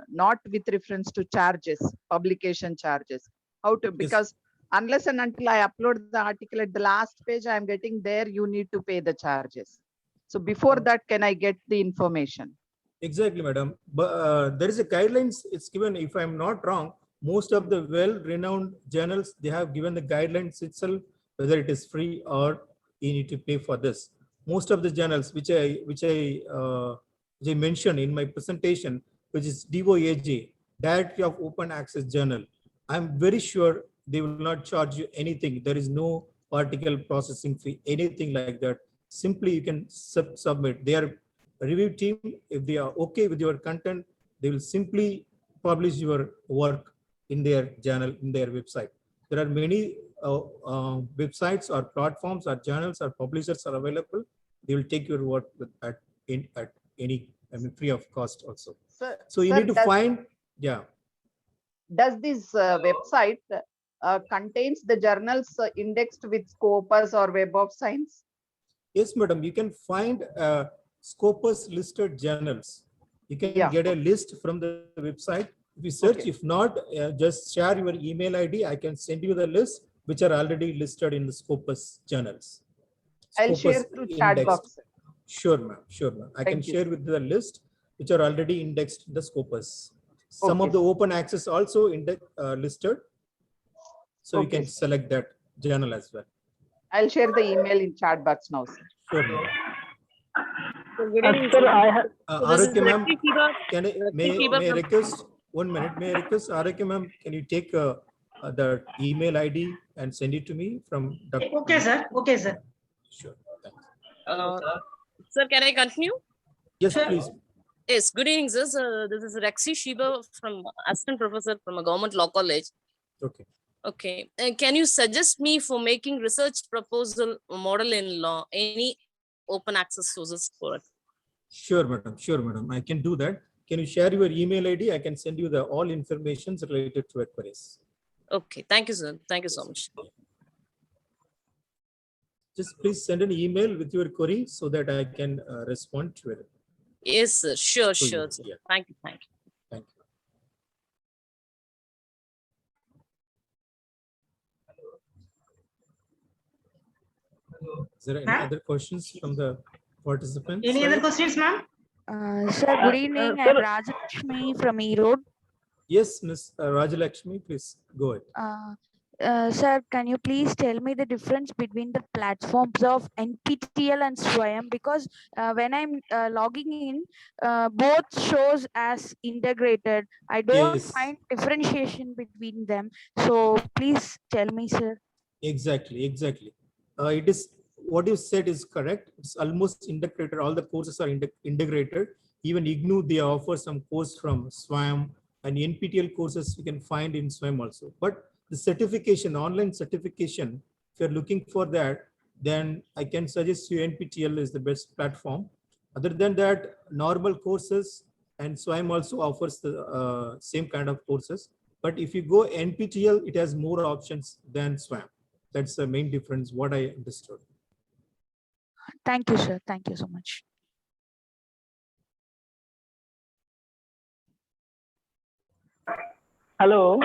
[SPEAKER 10] not with reference to charges, publication charges? How to, because unless and until I upload the article at the last page, I am getting there, you need to pay the charges. So before that, can I get the information?
[SPEAKER 6] Exactly, madam. But there is a guidelines. It's given, if I'm not wrong, most of the well-renowned journals, they have given the guidelines itself, whether it is free or you need to pay for this. Most of the journals, which I mentioned in my presentation, which is DOAJ, Directory of Open Access Journal, I'm very sure they will not charge you anything. There is no article processing fee, anything like that. Simply you can submit. Their review team, if they are okay with your content, they will simply publish your work in their journal, in their website. There are many websites or platforms or journals or publishers are available. They will take your work at any I mean, free of cost also.
[SPEAKER 10] Sir,
[SPEAKER 6] So you
[SPEAKER 10] sir,
[SPEAKER 6] need to find, yeah.
[SPEAKER 10] Does this website contains the journals indexed with Scopus or Web of Science?
[SPEAKER 6] Yes, madam, you can find Scopus listed journals. You can
[SPEAKER 10] Yeah.
[SPEAKER 6] get a list from the website. If you search,
[SPEAKER 10] Okay.
[SPEAKER 6] if not, just share your email ID. I can send you the list which are already listed in the Scopus journals.
[SPEAKER 10] I'll share
[SPEAKER 6] Scopus
[SPEAKER 10] through chat
[SPEAKER 6] indexed.
[SPEAKER 10] box.
[SPEAKER 6] Sure, ma'am. Sure, ma'am. I can
[SPEAKER 10] Thank you,
[SPEAKER 6] share
[SPEAKER 10] sir.
[SPEAKER 6] with the list which are already indexed in the Scopus. Some
[SPEAKER 10] Okay,
[SPEAKER 6] of the
[SPEAKER 10] sir.
[SPEAKER 6] open access also listed. So you
[SPEAKER 10] Okay,
[SPEAKER 6] can
[SPEAKER 10] sir.
[SPEAKER 6] select that journal as well.
[SPEAKER 10] I'll share the email in chat box now, sir.
[SPEAKER 6] Sure, ma'am.
[SPEAKER 11] Good evening,
[SPEAKER 7] Sir,
[SPEAKER 11] sir.
[SPEAKER 7] I have.
[SPEAKER 11] So this is
[SPEAKER 6] Araki ma'am,
[SPEAKER 11] Rakshi Shiva.
[SPEAKER 6] can I,
[SPEAKER 11] Rakshi Shiva
[SPEAKER 6] may I
[SPEAKER 11] from.
[SPEAKER 6] request 1 minute? May I request Araki ma'am, can you take the email ID and send it to me from Dr.
[SPEAKER 4] Okay, sir. Okay, sir.
[SPEAKER 6] Sure. Thanks.
[SPEAKER 11] Sir, can I continue?
[SPEAKER 6] Yes, please.
[SPEAKER 11] Yes, good evening, sir. So this is Rakshi Shiva from assistant professor from a government law college.
[SPEAKER 6] Okay.
[SPEAKER 11] Okay. Can you suggest me for making research proposal model in law? Any open access sources for it?
[SPEAKER 6] Sure, madam. Sure, madam. I can do that. Can you share your email ID? I can send you the all information related to your queries.
[SPEAKER 11] Okay. Thank you, sir. Thank you so much.
[SPEAKER 6] Just please send an email with your query so that I can respond to it.
[SPEAKER 11] Yes, sir. Sure,
[SPEAKER 6] To you,
[SPEAKER 11] sure, sir.
[SPEAKER 6] yeah.
[SPEAKER 11] Thank you. Thank you.
[SPEAKER 6] Thank you. Is there any
[SPEAKER 4] Ma'am?
[SPEAKER 6] other questions from the participants?
[SPEAKER 4] Any other questions, ma'am?
[SPEAKER 12] Sir, good evening.
[SPEAKER 7] sir-
[SPEAKER 12] I'm Rajalakshmi from Erode.
[SPEAKER 6] Yes, Ms. Rajalakshmi, please go ahead.
[SPEAKER 12] Sir, can you please tell me the difference between the platforms of NPTEL and SWAYAM? Because when I'm logging in, both shows as integrated. I don't
[SPEAKER 6] Yes.
[SPEAKER 12] find differentiation between them. So please tell me, sir.
[SPEAKER 6] Exactly, exactly. It is what you said is correct. It's almost integrated. All the courses are integrated. Even IGNOU, they offer some course from SWAYAM, and NPTEL courses you can find in SWAYAM also. But the certification, online certification, if you're looking for that, then I can suggest you NPTEL is the best platform. Other than that, normal courses and SWAYAM also offers the same kind of courses. But if you go NPTEL, it has more options than SWAYAM. That's the main difference, what I understood.
[SPEAKER 12] Thank you, sir. Thank you so much.
[SPEAKER 7] Hello.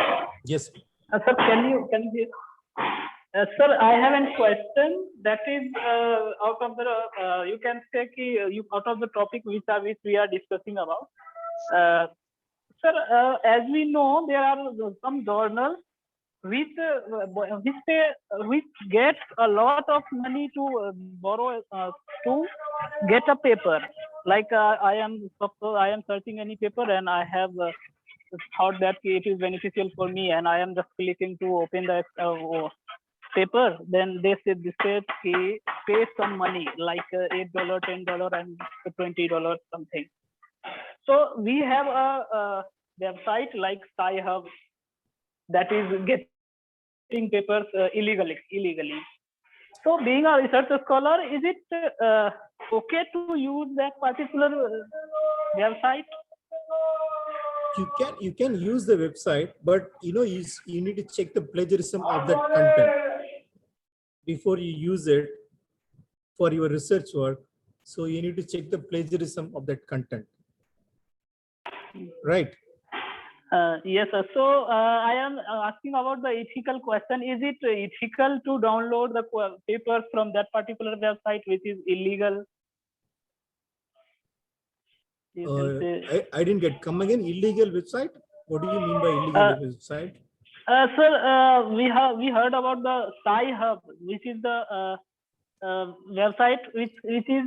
[SPEAKER 6] Yes.
[SPEAKER 7] Sir, can you hear? Sir, I have a question that is out of the you can take you out of the topic which we are discussing about. Sir, as we know, there are some journals which gets a lot of money to borrow to get a paper. Like I am searching any paper and I have thought that it is beneficial for me, and I am just clicking to open the paper. Then they say pay some money like $8, $10, and $20 something. So we have a website like Sci-Hub that is getting papers illegally. So being a research scholar, is it okay to use that particular website?
[SPEAKER 6] You can use the website, but you need to check the plagiarism of that content before you use it for your research work. So you need to check the plagiarism of that content. Right.
[SPEAKER 7] Yes, sir. So I am asking about the ethical question. Is it ethical to download the papers from that particular website which is illegal?
[SPEAKER 6] I didn't get. Come again. Illegal website? What do you mean by illegal website?
[SPEAKER 7] Sir, we heard about the Sci-Hub, which is the website which is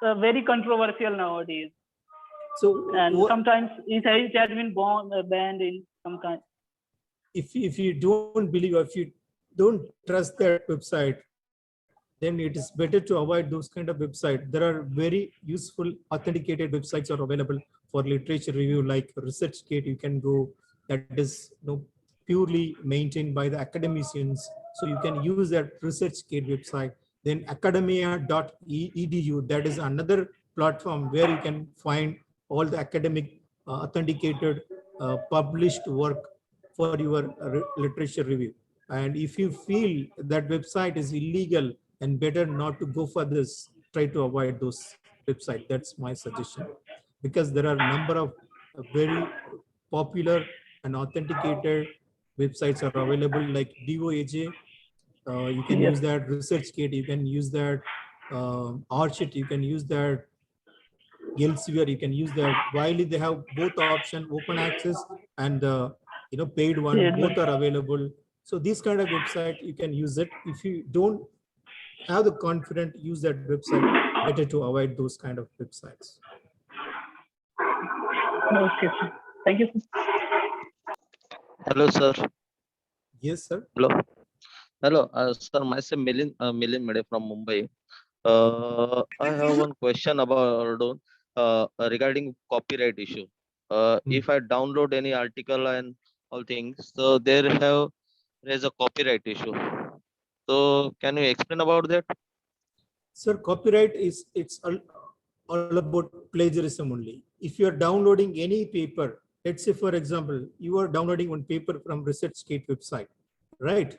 [SPEAKER 7] very controversial nowadays.
[SPEAKER 6] So
[SPEAKER 7] and sometimes it has been banned in some kind.
[SPEAKER 6] If you don't believe, or if you don't trust that website, then it is better to avoid those kind of websites. There are very useful authenticated websites are available for literature review, like ResearchGate. You can go, that is purely maintained by the academicians. So you can use that ResearchGate website. Then academia.edu, that is another platform where you can find all the academic authenticated published work for your literature review. And if you feel that website is illegal and better not to go for this, try to avoid those websites. That's my suggestion, because there are a number of very popular and authenticated websites are available, like DOAJ. You can
[SPEAKER 7] Yes.
[SPEAKER 6] use that. ResearchGate, you can use that. Archit, you can use that. Elsevier, you can use that. Wiley, they have both option, open access and paid one.
[SPEAKER 7] Yeah,
[SPEAKER 6] Both are available. So this kind of website you can use it. If you don't have the confidence, use that website. Better to avoid those kind of websites.
[SPEAKER 7] Okay, sir. Thank you, sir.
[SPEAKER 13] Hello, sir.
[SPEAKER 6] Yes, sir.
[SPEAKER 13] Hello. Hello, sir. Myself Milind Mede from Mumbai. I have one question about regarding copyright issue. If I download any article and all things, so there's a copyright issue. So can you explain about that?
[SPEAKER 6] Sir, copyright it's all about plagiarism only. If you are downloading any paper, let's say for example, you are downloading one paper from ResearchGate website, right?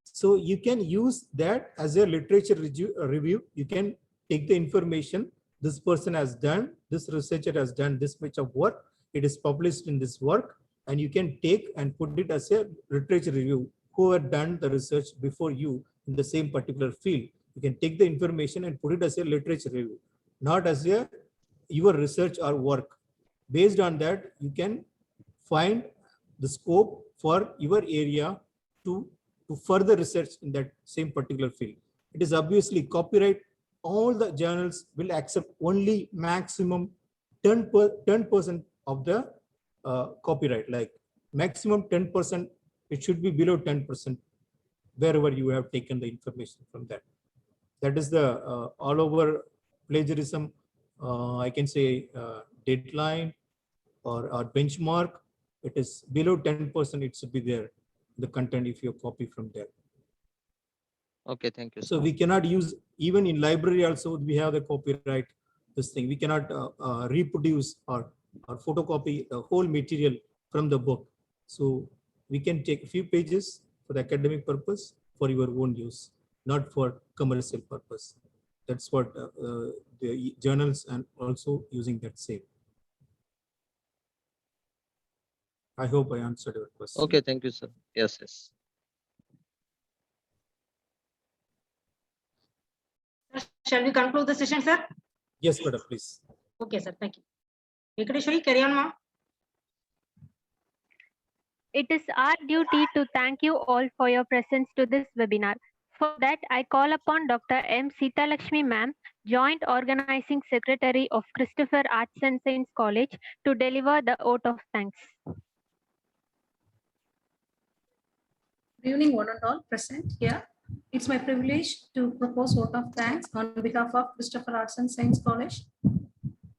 [SPEAKER 6] So you can use that as a literature review. You can take the information this person has done, this researcher has done this much of work, it is published in this work, and you can take and put it as a literature review. Who had done the research before you in the same particular field, you can take the information and put it as a literature review, not as your research or work. Based on that, you can find the scope for your area to further research in that same particular field. It is obviously copyright. All the journals will accept only maximum 10% of the copyright, like maximum 10%. It should be below 10% wherever you have taken the information from that. That is the all over plagiarism, I can say deadline or benchmark. It is below 10%, it should be there, the content, if you copy from there.
[SPEAKER 13] Okay, thank you.
[SPEAKER 6] So we cannot use, even in library also we have the copyright, this thing. We cannot reproduce or photocopy the whole material from the book. So we can take a few pages for the academic purpose for your own use, not for commercial purpose. That's what the journals and also using that same. I hope I answered your question.
[SPEAKER 13] Okay, thank you, sir. Yes, yes.
[SPEAKER 5] Shall we conclude the session, sir?
[SPEAKER 6] Yes, madam, please.
[SPEAKER 5] Okay, sir. Thank you. Venkateshwari, carry on, ma'am.
[SPEAKER 2] It is our duty to thank you all for your presence to this webinar. For that, I call upon Dr. M. Sita Lakshmi ma'am, Joint Organizing Secretary of Christopher Arts and Science College, to deliver the vote of thanks.
[SPEAKER 4] Good evening, one and all present here. It's my privilege to propose vote of thanks on behalf of Christopher Arts and Science College,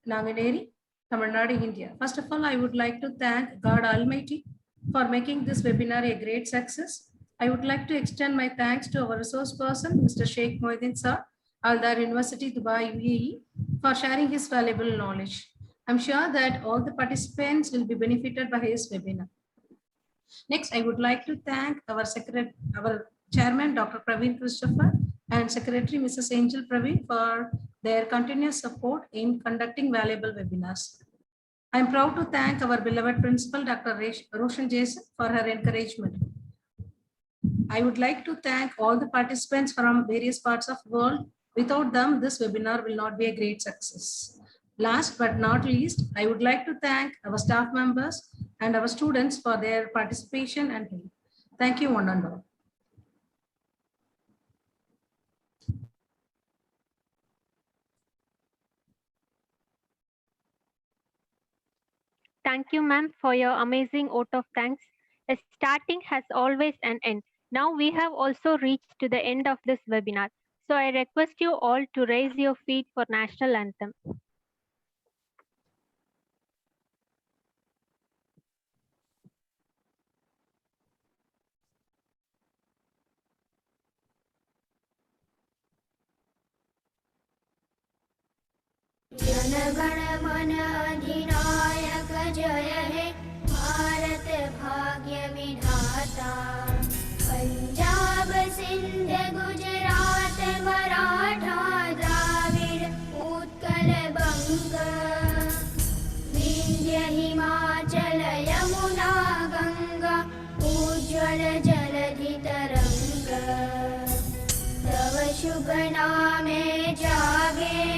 [SPEAKER 4] Nanganeri, Tamil Nadu, India. First of all, I would like to thank God Almighty for making this webinar a great success. I would like to extend my thanks to our resource person, Mr. Sheikh Mohiddin Sir, Al-Dar University, Dubai, UAE, for sharing his valuable knowledge. I'm sure that all the participants will be benefited by his webinar. Next, I would like to thank our chairman, Dr. Praveen Christopher, and secretary, Mrs. Angel Praveen, for their continuous support in conducting valuable webinars. I'm proud to thank our beloved principal, Dr. Roshan Jason, for her encouragement. I would like to thank all the participants from various parts of the world. Without them, this webinar will not be a great success. Last but not least, I would like to thank our staff members and our students for their participation and help. Thank you, one and all.
[SPEAKER 2] Thank you, ma'am, for your amazing vote of thanks. A starting has always an end. Now we have also reached to the end of this webinar. So I request you all to raise your feet for national anthem.
[SPEAKER 3] Yeah.
[SPEAKER 14] गण मन अधिनायक जय हे भारत भाग्य विधाता पंजाब सिंध गुजरात मराठा द्राविड़ उत्कल बंग विंध्य हिमाचल यमुना गंगा उज्ज्वल जलधि तरंग तव शुभ नामे जागे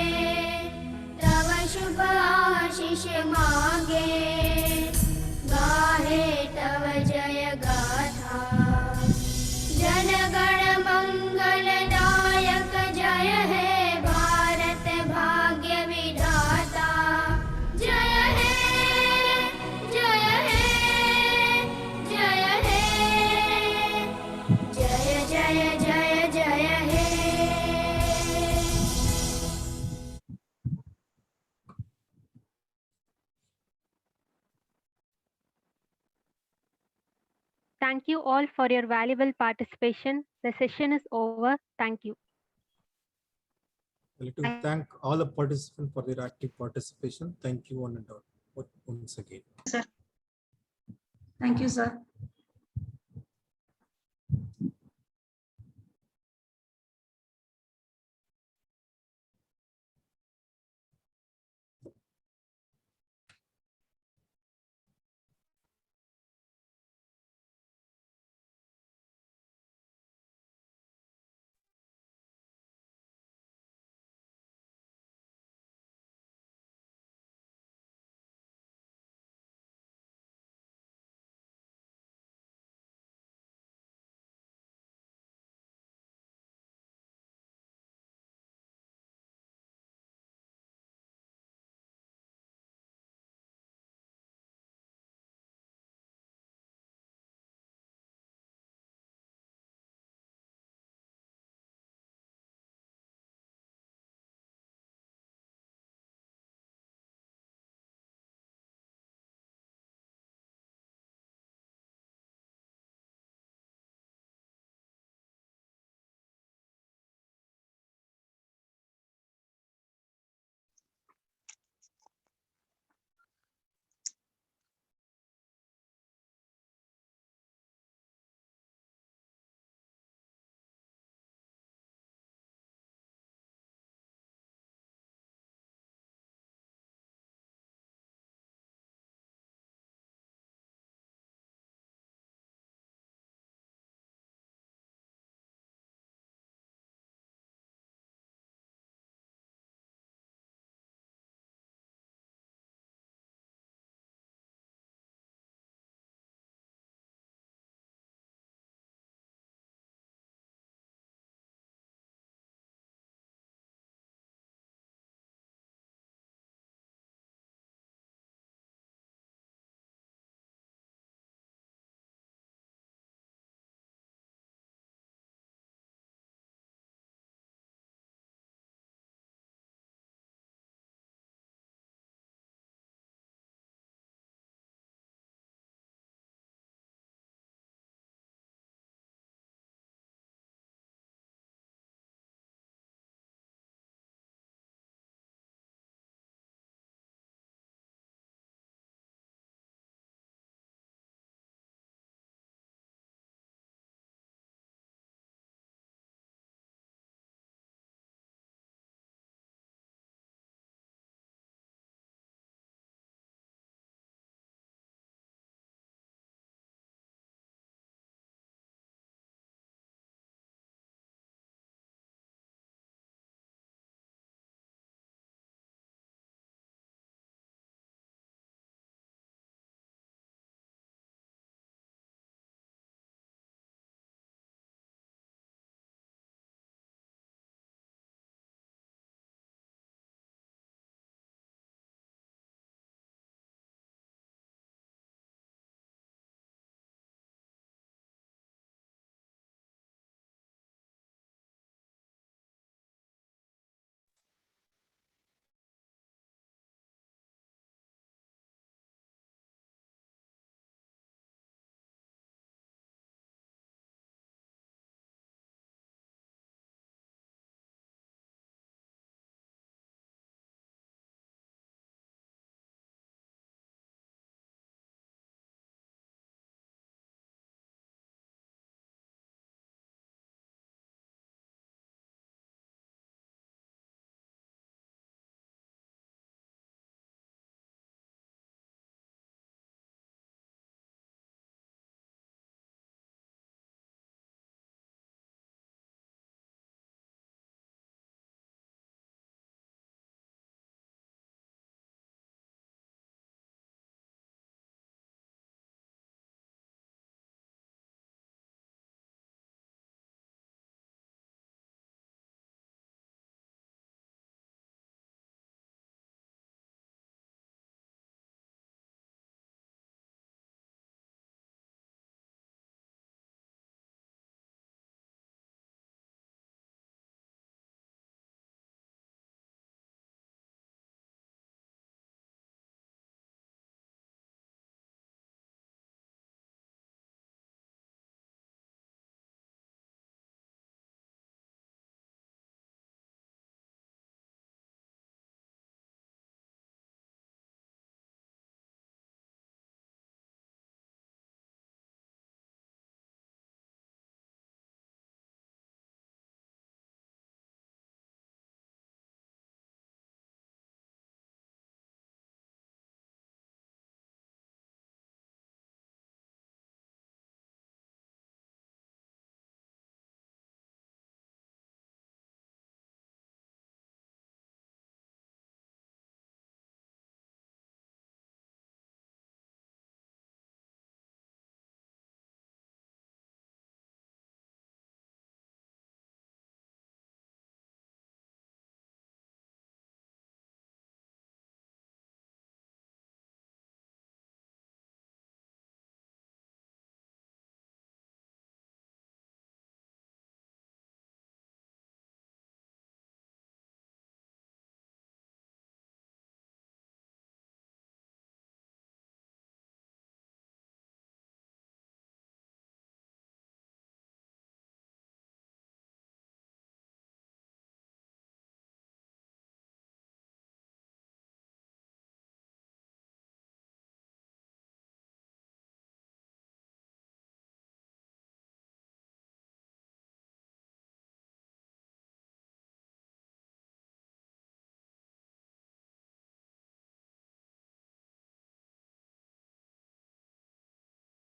[SPEAKER 14] तव शुभ आशीष मांगे गाहे तव जय गाथा जन गण मंगल दायक जय हे भारत भाग्य विधाता जय हे जय हे जय हे जय जय जय जय हे
[SPEAKER 2] Thank you all for your valuable participation. The session is over. Thank you.
[SPEAKER 6] I'd like to thank all the participants for their active participation. Thank you one and all once again.
[SPEAKER 4] Thank you, sir.